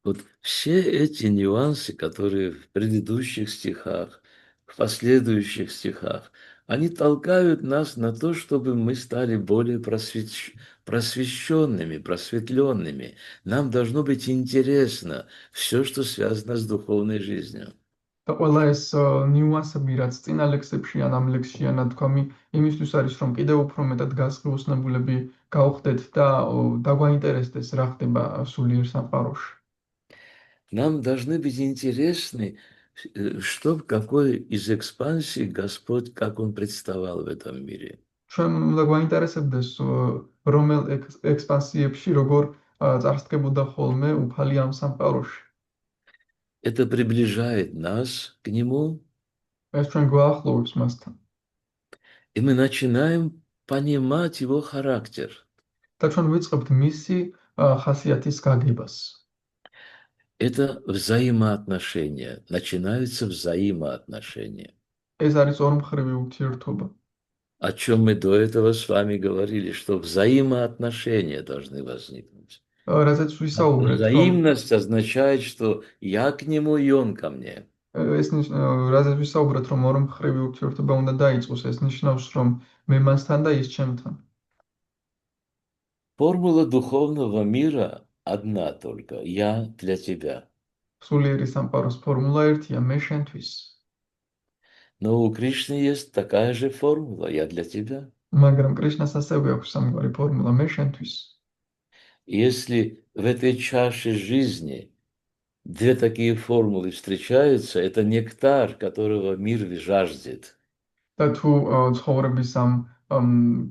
Вот все эти нюансы, которые в предыдущих стихах, в последующих стихах, они толкают нас на то, чтобы мы стали более просвещенными, просветленными. Нам должно быть интересно все, что связано с духовной жизнью. და ყველა ეს ნიუანსები, რაც წინა ლექსებში ან ამ ლექსშია ნათქვამი, იმისთვის არის, რომ კიდევ უფრო მეტად გასგრუვსნებულები გავხდეთ და დაგვაინტერესდეს რა ხდება სულიერ სამყაროში. Нам должны быть интересны, что, какой из экспансий Господь, как Он представал в этом мире. ჩვენ უნდა გვაინტერესებდეს რომელ ექსპანსიებში როგორ წარსდგებოდა ხოლმე უფალი ამ სამყაროში. Это приближает нас к Нему, ეს ჩვენ გვაახლოვებს მასთან и мы начинаем понимать Его характер. და ჩვენ ვიწყებთ მისი ხასიათის გაგებას. Это взаимоотношения, начинаются взаимоотношения. ეს არის ორმხრივი ურთიერთობა. О чем мы до этого с вами говорили, что взаимоотношения должны возникнуть. Რაზეც ვისაუბრეთ, რომ Взаимность означает, что я к нему, и он ко мне. რაზეც ვისაუბრეთ, რომ ორმხრივი ურთიერთობა უნდა დაიწყოს, ეს ნიშნავს, რომ მე მასთან და ის ჩემთან. Формула духовного мира одна только. Я для тебя. სულიერი სამყაროს ფორმულა ერთია, მე შენთვის. Но у Кришны есть такая же формула. Я для тебя. მაგრამ კრიშნას ასევე აქვს სამგვარი ფორმულა, მე შენთვის. Если в этой чаше жизни две такие формулы встречаются, это нектар, которого мир жаждет. და თუ ცხოვრების ამ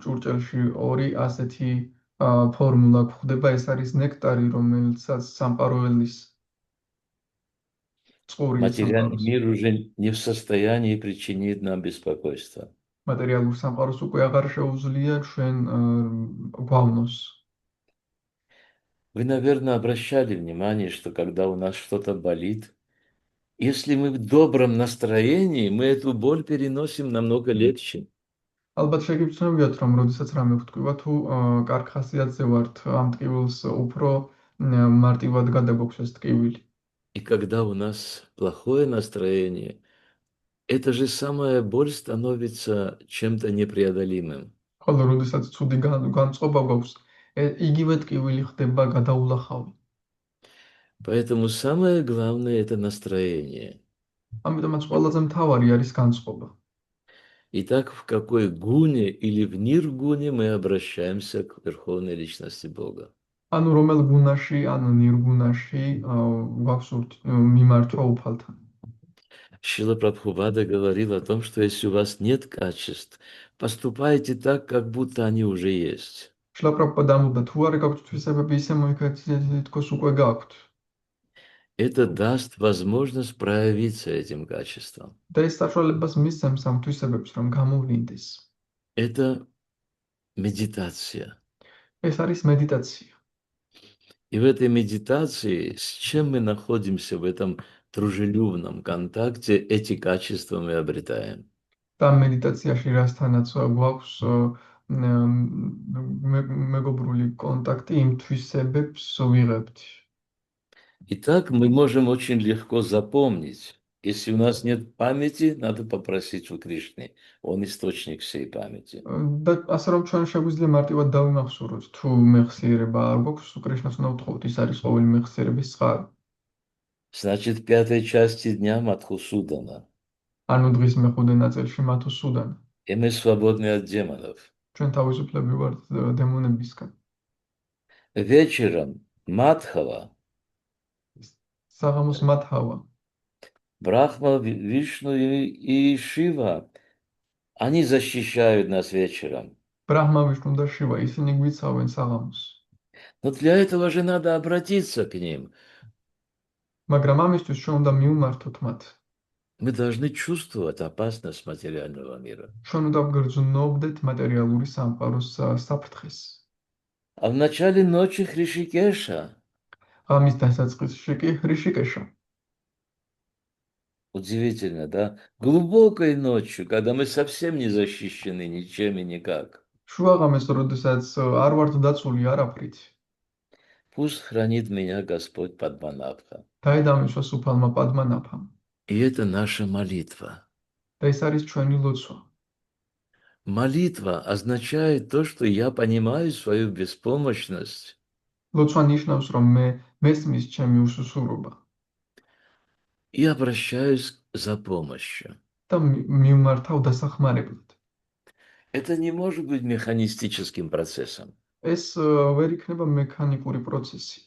ჭურჭელში ორი ასეთი ფორმულა გვხვდება, ეს არის ნექტარი, რომელსაც სამყაროელის წყური Материальный სამყაროს. мир уже не в состоянии причинить нам беспокойство. Материалურ სამყაროს უკვე აღარ შეუძლია ჩვენ გვავნოს. Вы, наверное, обращали внимание, что когда у нас что-то болит, если мы в добром настроении, мы эту боль переносим намного легче. ალბათ შეგიძლიათ რომ როდესაც რამე გვტკივა თუ კარგ ხასიათზე ვართ, ამ ტკივილს უფრო მარტივად გადაგვაქვს ეს ტკივილი. И когда у нас плохое настроение, эта же самая боль становится чем-то непреодолимым. ხოლო როდესაც ცუდი განწყობა გვაქვს, იგივე ტკივილი ხდება გადაულახავი. Поэтому самое главное – это настроение. ამიტომაც ყველაზე მთავარი არის განწყობა. Итак, в какой гуне или в ниргуне мы обращаемся к Верховной Личности Бога? ანუ რომელ გუნაში, ან ნირგუნაში გვაქვს მიმართვა უფალთან. Шрила Прабхупада говорил о том, что если у вас нет качеств, поступайте так, как будто они уже есть. შრილა პრაბჰუპადა ამბობდა, თუ არ გაქვთ თვისებები, ისე მოიქცეთ, თქოს უკვე გაქვთ. Это даст возможность проявиться этим качеством. და ეს საშუალებას მისცემს ამ თვისებებს, რომ გამოვლინდეს. Это медитация. ეს არის მედიტაცია. И в этой медитации, с чем мы находимся в этом дружелюбном контакте, эти качества мы обретаем. და მედიტაციაში რასთანაც გვაქვს მეგობრული კონტაქტი, იმ თვისებებს ვიღებთ. Итак, мы можем очень легко запомнить. Если у нас нет памяти, надо попросить у Кришны. Он источник всей памяти. და ასე რომ ჩვენ შეგვიძლია მარტივად დავიმახსოვროთ, თუ მეხსიერება არ გვაქვს, კრიშნას უნდა ვთხოვოთ, ის არის ყოველი მეხსიერების წყარო. Значит, в пятой части дня Мадхусудана. ანუ დღის მეხუთე ნაწილში მათუსუდანა. И мы свободны от демонов. ჩვენ თავისუფლები ვართ დემონებისგან. Вечером Мадхава, საღამოს მათავა, Брахма, Вишну и Шива, они защищают нас вечером. ბრაჰმა, ვიშნუ და შივა, ისინი გვიცავენ საღამოს. Но для этого же надо обратиться к ним. მაგრამ ამისთვის ჩვენ უნდა მივმართოთ მათ. Мы должны чувствовать опасность материального мира. ჩვენ უნდა ვგრძნობდეთ მატერიალური სამყაროს საფრთხეს. А в начале ночи Хришикеша, ამის დასაწყისში კი ხრიშიკეშა. удивительно, да? Глубокой ночью, когда мы совсем не защищены ничем и никак. შუაღამეს, როდესაც არ ვართ დაცული არაფრით. Пусть хранит меня Господь Падманабха. დაედამისვა სუფალმა პადმანაფამ. И это наша молитва. და ეს არის ჩვენი ლოცვა. Молитва означает то, что я понимаю свою беспомощность ლოცვა ნიშნავს, რომ მე მესმის ჩემი უსუსურობა и обращаюсь за помощью. და მივმართავ დასახმარებლად. Это не может быть механистическим процессом. ეს ვერ იქნება მექანიკური პროცესი.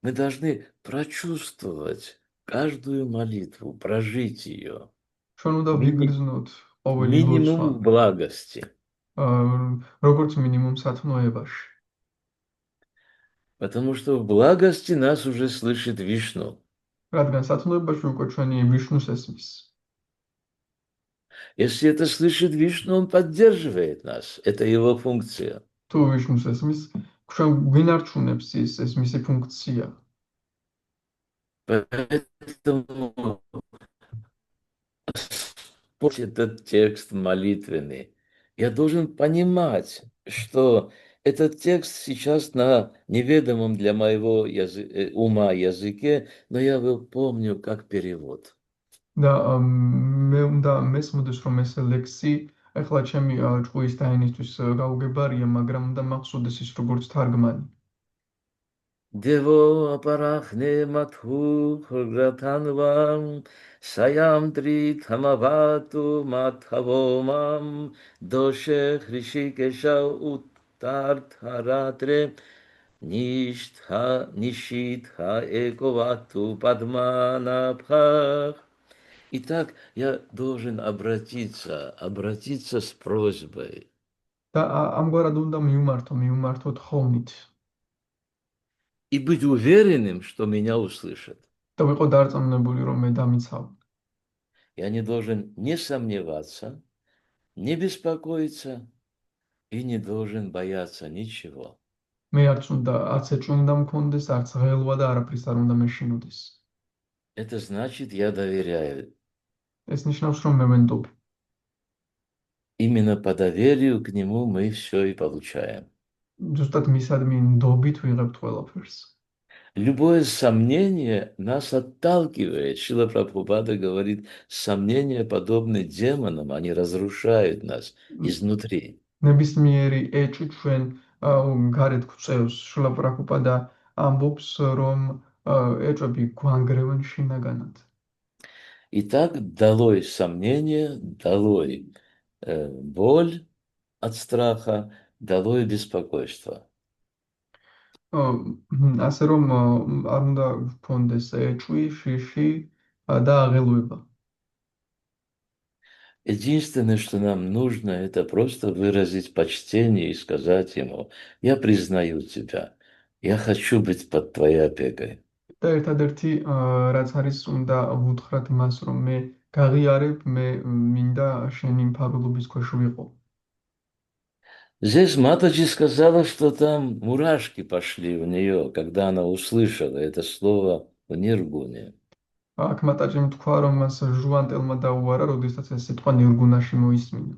Мы должны прочувствовать каждую молитву, прожить ее. ჩვენ უნდა ვიგრძნოთ ყოველი ლოცვა, Минимум благости. როგორც მინიმუმ სათნოებაში. Потому что в благости нас уже слышит Вишну. რადგან სათნოებაში უკვე ჩვენი ვიშნუს ესმის. Если это слышит Вишну, он поддерживает нас. Это его функция. თუ ვიშნუს ესმის, ჩვენ გვინარჩუნებს ის, ეს მისი ფუნქცია. Поэтому этот текст молитвенный. Я должен понимать, что этот текст сейчас на неведомом для моего ума языке, но я его помню как перевод. და მე უნდა მესმოდეს, რომ ეს ლექსი ახლა ჩემი ჭუის დაინისთვის გაუგებარია, მაგრამ უნდა მახსოვდეს ის როგორც თარგმანი. Devo aparachne mathu khratanvam sayamdri thamavatu mathavomam doshe hrishikesha uttartharatre nishitha ekovatu padmanabhah. Итак, я должен обратиться с просьбой. და ამგვარად უნდა მივმართოთ ხოვნით. И быть уверенным, что меня услышат. და ვიყო დარწმუნებული, რომ მე დამიცავ. Я не должен не сомневаться, не беспокоиться и не должен бояться ничего. მე არც ეჭვი უნდა მქონდეს, არც ღელვა და არაფრის არ უნდა მეშინოდეს. Это значит, я доверяю. ეს ნიშნავს, რომ მე ვენდობ. Именно по доверию к нему мы все и получаем. ზუსტად მისადმი ნდობით ვიღებთ ყველაფერს. Любое сомнение нас отталкивает. Шрила Прабхупада говорит, сомнения подобны демонам, они разрушают нас изнутри. ნებისმიერი ეჭვი ჩვენ გარეთ გვწევს. შრილა პრაბჰუპადა ამბობს, რომ ეჭვები გვანგრევენ შინაგანად. Итак, долой сомнения, долой боль от страха, долой беспокойство. ასე რომ არ უნდა გქონდეს ეჭვი, შიში და აღელვება. Единственное, что нам нужно, это просто выразить почтение и сказать ему, я признаю тебя, я хочу быть под твоей опекой. და ერთადერთი რაც არის უნდა ვუთხრათ მას, რომ მე გაღიარებ, მე მინდა შენი მფარველობის ქვეშ ვიყო. Здесь Матаджи сказала, что там мурашки пошли в нее, когда она услышала это слово в Ниргуне. აქ მატაჯიმ თქვა, რომ მას ჟუანტელმა დაუარა, როდესაც ეს სიტყვა ნირგუნაში მოისმინა.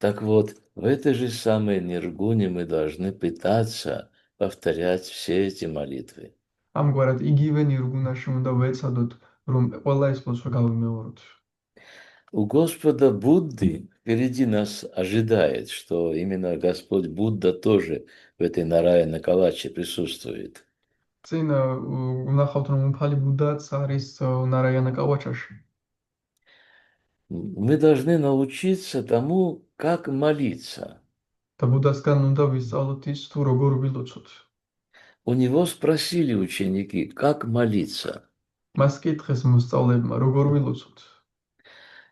Так вот, в этой же самой Ниргуне мы должны пытаться повторять все эти молитвы. ამგვარად იგივე ნირგუნაში უნდა ვეცადოთ, რომ ყველა ეს ლოცვა გავიმეოროთ. У Господа Будды впереди нас ожидает, что именно Господь Будда тоже в этой Нараяна Калаче присутствует. წინ ვნახავთ, რომ უმფალი ბუდაც არის ნარაიანა კავაჩაში. Мы должны научиться тому, как молиться. და ბუდასგან უნდა ვისწავლოთ ის, თუ როგორ ვილოცოთ. У него спросили ученики, как молиться. მას კითხეს მოსწავლეებმა, როგორ ვილოცოთ.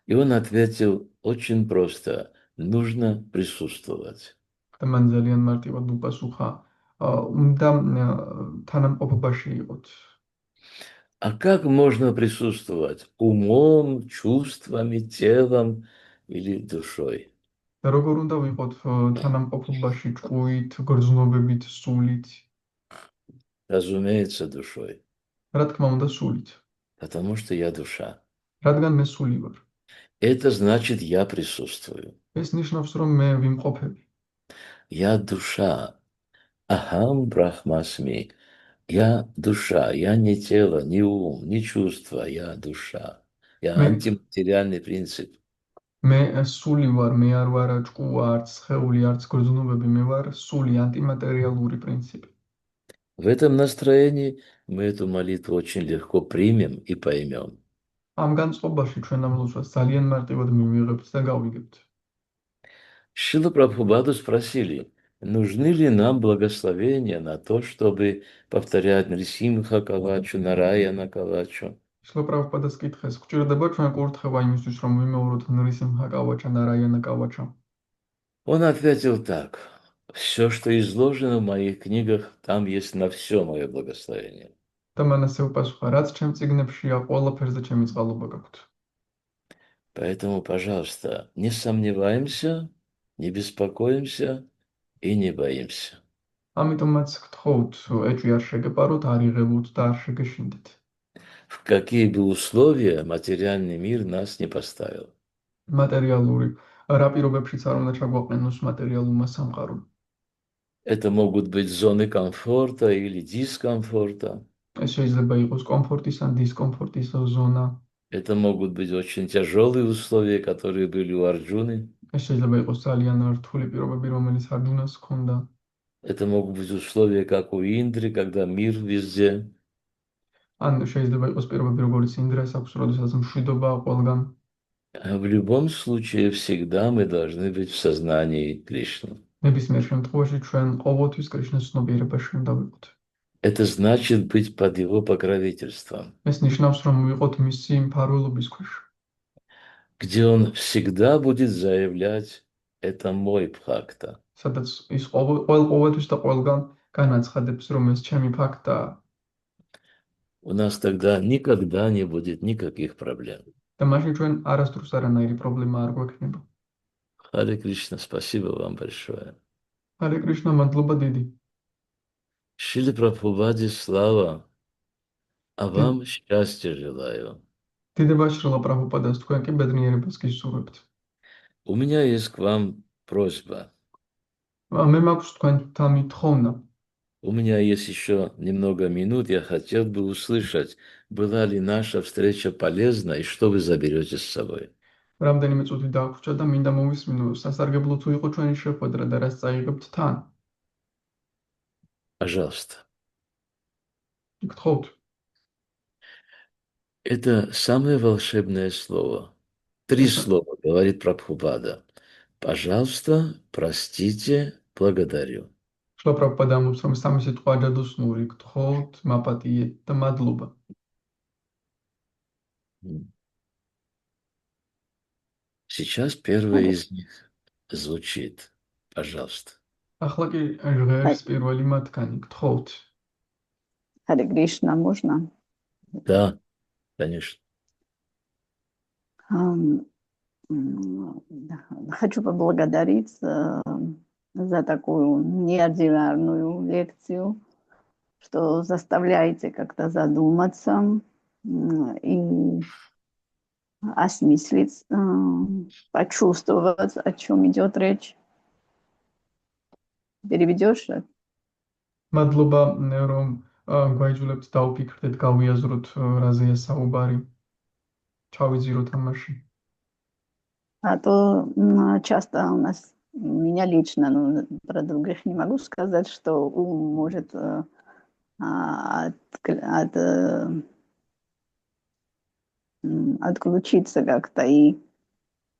И он ответил очень просто, нужно присутствовать. და მან ძალიან მარტივად უპასუხა, უნდა თანამყოფობაში იყოთ. А как можно присутствовать? Умом, чувствами, телом или душой? და როგორ უნდა ვიყოთ თანამყოფობაში ჭკვით, გრძნობებით, სულით? Разумеется, душой. რა თქმა უნდა, სულით. Потому что я душа. რადგან მე სული ვარ. Это значит, я присутствую. ეს ნიშნავს, რომ მე ვიმყოფები. Я душа. Ахам брахмасми. Я душа, я не тело, не ум, не чувство, я душа. Я მე антиматериальный принцип. მე სული ვარ, მე არ ვარ ჭკუა, არც სხეული, არც გრძნობები, მე ვარ სული, ანტიმატერიალური პრინციპი. В этом настроении мы эту молитву очень легко примем и поймем. ამ განწყობაში ჩვენ ამ ლოცვას ძალიან მარტივად მივიღებთ და გავიგებთ. Шрила Прабхупаду спросили, нужны ли нам благословения на то, чтобы повторять Нрисимха Кавачу, Нараяна Кавачу. შილო პრაბჰუპადას კითხეს, გვჭირდება ჩვენ კურთხევა იმისთვის, რომ ვიმეოროთ ნრისიმჰა კავაჩა, ნარაიანა კავაჩა. Он ответил так, все, что изложено в моих книгах, там есть на все мое благословение. და მან ასე უპასუხა, რაც ჩემ წიგნებშია, ყველაფერზე ჩემი წყალობა გაქვთ. Поэтому, пожалуйста, не сомневаемся, не беспокоимся и не боимся. ამიტომაც გთხოვთ, ეჭვი არ შეგეპაროთ, არ იღებოთ და არ შეგეშინდეთ. В какие бы условия материальный мир нас не поставил. მატერიალური რა პირობებშიც არ უნდა ჩაგვაყენოს მატერიალურმა სამყარომ. Это могут быть зоны комфорта или дискомфорта. ეს შეიძლება იყოს კომფორტის ან დისკომფორტის ზონა. Это могут быть очень тяжелые условия, которые были у Арджуны. ეს შეიძლება იყოს ძალიან რთული პირობები, რომელიც არჯუნას ჰქონდა. Это могут быть условия, как у Индры, когда мир везде. ან შეიძლება იყოს პირობები, როგორც ინდრას აქვს, როდესაც მშვიდობაა ყველგან. В любом случае, всегда мы должны быть в сознании Кришны. ნებისმიერ შემთხვევაში ჩვენ ყოველთვის კრიშნას ცნობიერებაში უნდა ვიყოთ. Это значит быть под его покровительством, ეს ნიშნავს, რომ ვიყოთ მისი მფარველობის ქვეშ, где он всегда будет заявлять, это мой бхакта. სადაც ის ყოველთვის და ყველგან განაცხადებს, რომ ეს ჩემი ფაქტაა. У нас тогда никогда не будет никаких проблем. და მაშინ ჩვენ არასდროს არანაირი პრობლემა არ გვექნება. Харе Кришна, спасибо вам большое. ჰარე კრიშნა, მადლობა დიდი. Шриле Прабхупаде слава, а вам счастья желаю. დიდება შრილა პრაბჰუპადას, თქვენ კი ბედნიერებას გისურვებთ. У меня есть к вам просьба. მე მაქვს თქვენთან მithხოვნა. У меня есть еще немного минут, я хотел бы услышать, была ли наша встреча полезна и что вы заберете с собой. რამდენიმე წუთი დაგვჭირდა და მინდა მოვისმინო, სასარგებლო თუ იყო ჩვენი შეხვედრა და რას წაიღებთ თან. Пожалуйста. გთხოვთ. Это самое волшебное слово. 3 слова говорит Прабхупада. Пожалуйста, простите, благодарю. შრილა პრაბჰუპადა ამბობს, რომ სამი სიტყვა აჯადოსნური, გთხოვთ, მაპატიეთ და მადლობა. Сейчас первое из них звучит. Пожалуйста. ახლა კი ჟღერს პირველი მათგანი, გთხოვთ. Харе Кришна, можно? Да, конечно. Хочу поблагодарить за такую неординарную лекцию, что заставляете как-то задуматься и осмыслить, почувствовать, о чем идет речь. Переведешь? მადლობა, რომ გვაიძულებთ დავფიქრდეთ, გავიაზროთ, რაზეა საუბარი. ჩავიძიროთ ამაში. А то часто у нас, меня лично, ну, про других не могу сказать, что ум может отключиться как-то и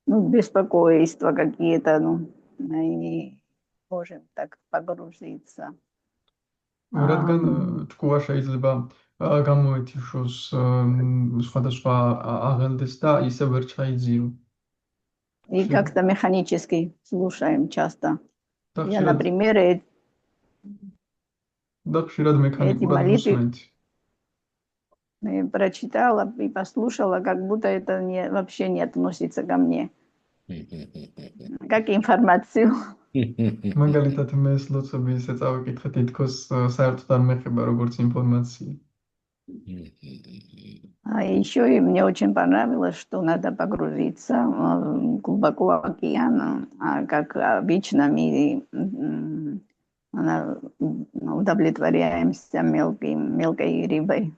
беспокойства какие-то, и можем так погрузиться. რადგან ჭკუა შეიძლება გამოეთიშოს სხვადასხვა აღელდეს და ისე ვერ ჩაიძირო. И как-то механически слушаем часто. და Я, например, ხშირად მექანიკურად მოსმენთ. прочитала и послушала, как будто это вообще не относится ко мне. Как информацию. მაგალითად მე ეს ლოცვები ისე წავიკითხე, თითქოს საერთოდ არ მეხება როგორც информация. А еще и мне очень понравилось, что надо погрузиться глубоко в океан, как обычно мы удовлетворяемся мелкой рыбой.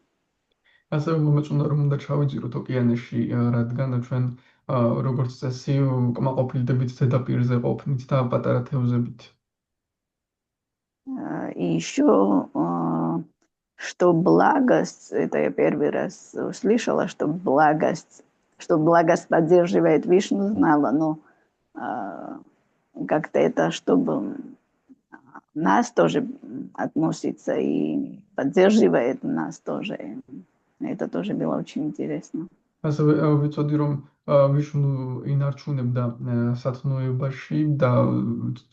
ასევე მომეწონა რომ უნდა ჩავიძიროთ ოკეანეში, რადგან ჩვენ როგორც წესი კმაყოფილდებით ზედაპირზე ყოფნით და პატარა თევზებით. И еще, что благость, это я первый раз услышала, что благость поддерживает Вишну, знала, но как-то это, чтобы нас тоже относится и поддерживает нас тоже. Это тоже было очень интересно. ასევე ვიცოდი რომ ვიშნუ ინარჩუნებდა სათნოებაში და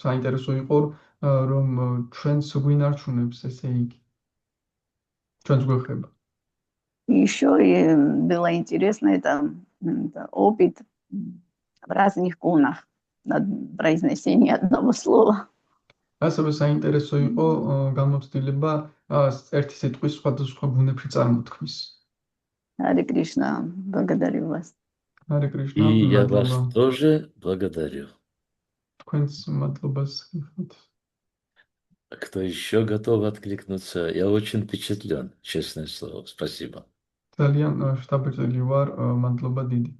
საინტერესო იყო რომ ჩვენს გვინარჩუნებს ესე იგი ჩვენს გვეხება. Еще было интересно это опыт в разных гунах над произнесением одного слова. ასევე საინტერესო იყო გამოცდილება ერთი სიტყვის სხვადასხვა გუნებში წარმოთქმის. Харе Кришна, благодарю вас. Харе И Кришна, я вас მადლობა. тоже благодарю. თქვენს მადლობას გიხდით. Кто еще готов откликнуться? Я очень впечатлен, честное слово. Спасибо. ძალიან შთაბეჭდილი ვარ, მადლობა დიდი.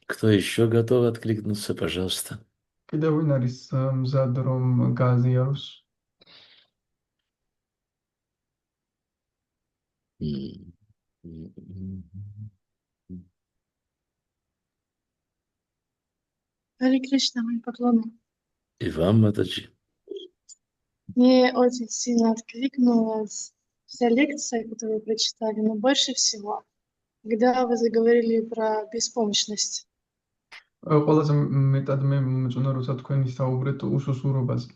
Кто еще готов откликнуться, пожалуйста. კიდევ ვინ არის მზად რომ გააზიაროს? Харе Кришна, мои поклоны. И вам, Матаджи. Мне очень сильно откликнулась вся лекция, которую вы прочитали, но больше всего, когда вы заговорили про беспомощность. ყველაზე მეტად მე მომეწონა როცა თქვენი საუბრეთ უსუსურობაზე.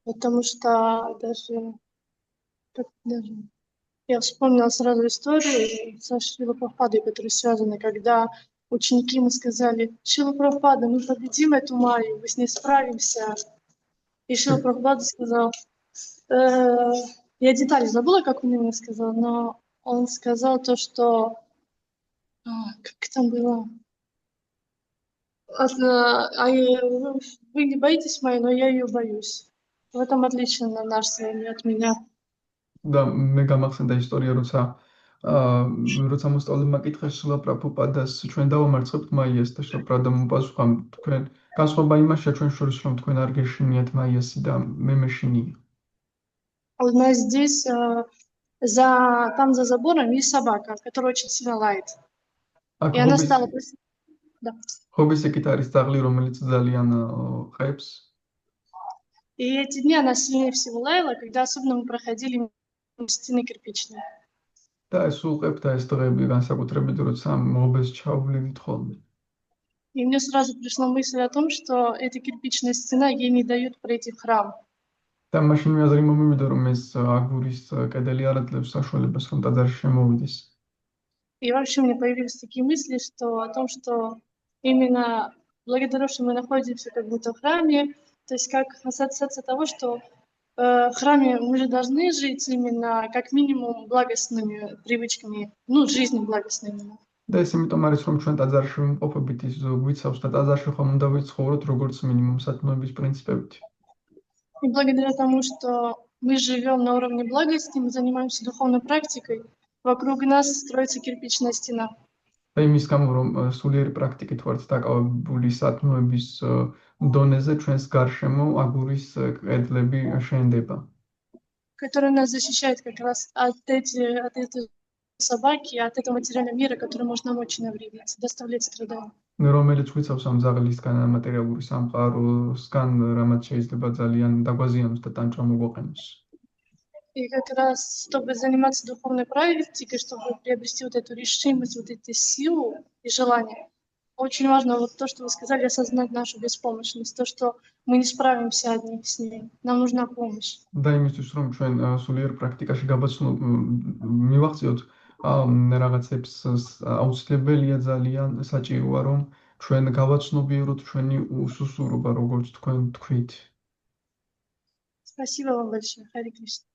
Потому что я вспомнила сразу историю со Шрила Прабхупадой, которая связана, когда ученики ему сказали: Шрила Прабхупада, мы победим эту Майю, мы с ней справимся. И Шрила Прабхупада сказал, я детали забыла, как он именно сказал, но он сказал то, что как там было? Вы не боитесь Майи, но я ее боюсь. В этом отлично наш с вами от меня. და მე გამახსენდა ისტორია, როცა მოსწავლეებმა კითხეს შრილა პრაბჰუპადას, ჩვენ დავამარცხებთ მაიას და შრილა პრაბჰუპადა მოუპასუხა, თქვენ განსხვავება იმაშია ჩვენ შორის, რომ თქვენ არ გეშინიათ მაიასი და მე მეშინია. У нас здесь там за забором есть собака, которая очень сильно лает. И она стала... ხობის ეკით არის ძაღლი, რომელიც ძალიან ხაებს. И эти дни она сильнее всего лаяла, когда особенно мы проходили стены кирпичные. და ეს უყებდა ეს დღეები განსაკუთრებით, როცა მღობეს ჩავვლიდით ხოლმე. И мне сразу пришла мысль о том, что эта кирпичная стена ей не дают пройти в храм. და მაშინ მე აზრი მომივიდა, რომ ეს აგურის კედელი არ აძლევს საშუალებას, რომ ტაძარში შემოვიდეს. И вообще у меня появились такие мысли, что о том, что именно благодаря, что мы находимся как будто в храме, то есть как ассоциация того, что в храме мы же должны жить именно как минимум благостными привычками, ну, жизнью благостной именно. და ეს იმიტომ არის, რომ ჩვენ ტაძარში ვიმყოფებით, ის გვიცავს და ტაძარში ხომ უნდა ვიცხოვროთ როგორც მინიმუმ სათნოების პრინციპებით. И благодаря тому, что мы живем на уровне благости, мы занимаемся духовной практикой, вокруг нас строится кирпичная стена. და იმის გამო, რომ სულიერი პრაქტიკით ვართ დაკავებული სათნოების დონეზე, ჩვენს გარშემო აგურის კედლები შენდება. Которая нас защищает как раз от этой собаки, от этого материального мира, который может нам очень навредить, доставлять страдания. რომელიც გვიცავს ამ ზაღლისგან, ამ მატერიალური სამყაროსგან, რამაც შეიძლება ძალიან დაგვაზიანოს და ტანჯვა მოგვაყენოს. И как раз, чтобы заниматься духовной практикой, чтобы приобрести вот эту решимость, вот эту силу и желание, очень важно вот то, что вы сказали, осознать нашу беспомощность, то, что мы не справимся одни с ней, нам нужна помощь. და იმისთვის, რომ ჩვენ სულიერ პრაქტიკაში მივახციოთ რაღაცებს, აუცილებელია ძალიან საჭიროა, რომ ჩვენ გავაცნობიეროთ ჩვენი უსუსურობა, როგორც თქვენ თქვით. Спасибо вам большое, Харе Кришна.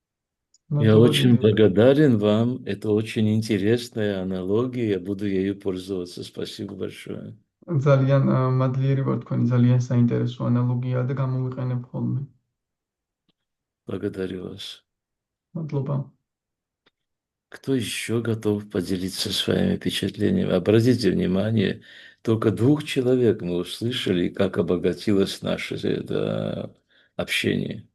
Я очень благодарен вам. Это очень интересная аналогия. Я буду ею пользоваться. Спасибо большое. ძალიან მადლიერი ვარ, თქვენი ძალიან საინტერესო ანალოგიაა და გამოვიყენებ ხოლმე. Благодарю вас. მადლობა. Кто еще готов поделиться своими впечатлениями? Обратите внимание, только 2 человек мы услышали, как обогатилось наше общение.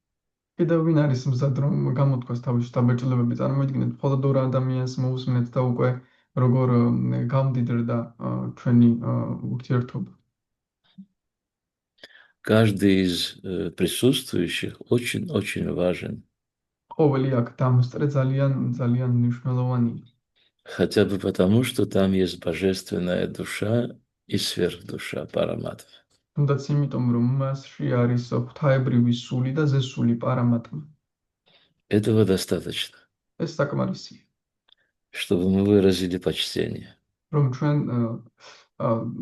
კიდევ ვინ არის მზად რომ გამოთქვას თავისი შთაბეჭდილებები, წარმოიდგინეთ, მხოლოდ 2 ადამიანს მოусმენთ და უკვე როგორ გამდიდრდა ჩვენი ურთიერთობა. Каждый из присутствующих очень-очень важен. ყოველი აქ დამსწრე ძალიან მნიშვნელოვანია. Хотя бы потому, что там есть божественная душа и сверхдуша Параматма. თუნდაც იმიტომ, რომ მასში არის ღვთაებრივი სული და ზესული პარამატმა. Этого достаточно, ეს საკმარისია, чтобы мы выразили почтение. რომ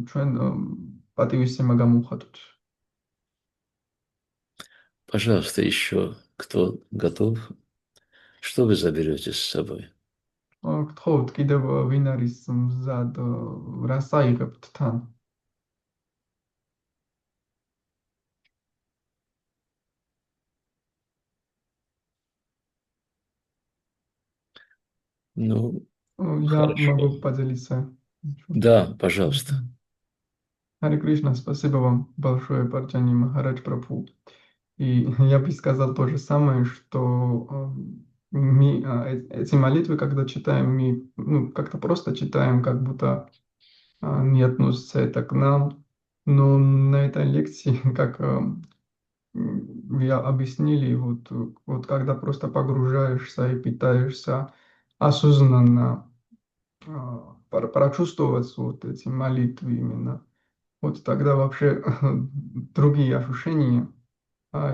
ჩვენ პატივისცემა გამოვხატოთ. Пожалуйста, еще кто готов? Что вы заберете с собой? გთხოვთ, კიდევ ვინ არის მზად რას აიღებთ თან? Ну, Я хорошо. могу поделиться. Да, пожалуйста. Харе Кришна, спасибо вам большое, Парчани Махарадж Прабху. И я бы сказал то же самое, что эти молитвы, когда читаем, мы как-то просто читаем, как будто не относится это к нам. Но на этой лекции, как вы объяснили, вот когда просто погружаешься и питаешься осознанно прочувствовать вот эти молитвы именно, вот тогда вообще другие ощущения,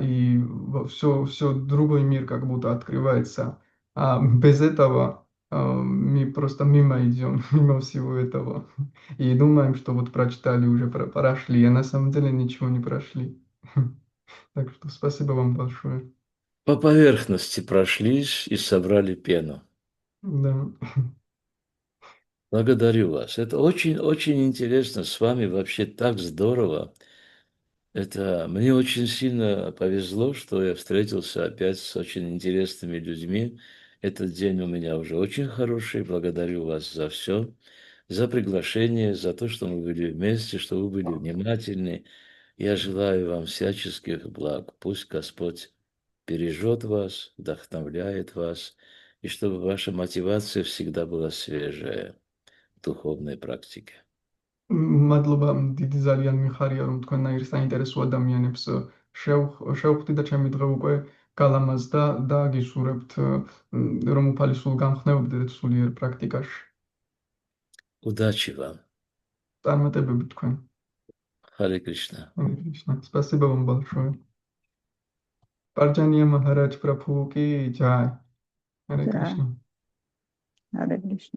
и все другой мир как будто открывается. А без этого мы просто мимо идем, мимо всего этого. И думаем, что вот прочитали, уже прошли, а на самом деле ничего не прошли. Так что спасибо вам большое. По поверхности прошлись и собрали пену. Да. Благодарю вас. Это очень-очень интересно. С вами вообще так здорово. Мне очень сильно повезло, что я встретился опять с очень интересными людьми. Этот день у меня уже очень хороший. Благодарю вас за все, за приглашение, за то, что мы были вместе, что вы были внимательны. Я желаю вам всяческих благ. Пусть Господь бережет вас, вдохновляет вас, и чтобы ваша мотивация всегда была свежая в духовной практике. მადლობა, დიდი ძალიან მიხარია, რომ თქვენნაირ საინტერესო ადამიანებს შევხვდი და ჩემი დღე უკვე გალამაზდა და გისურვებთ, რომ უფალი სულ გამხნევებდეთ სულიერ პრაქტიკაში. Удачи вам. წარმატებები თქვენ. Харе Кришна. Спасибо вам большое. Парджания Махарадж Прабху ки джай. Харе Джай. Кришна. Харе Кришна.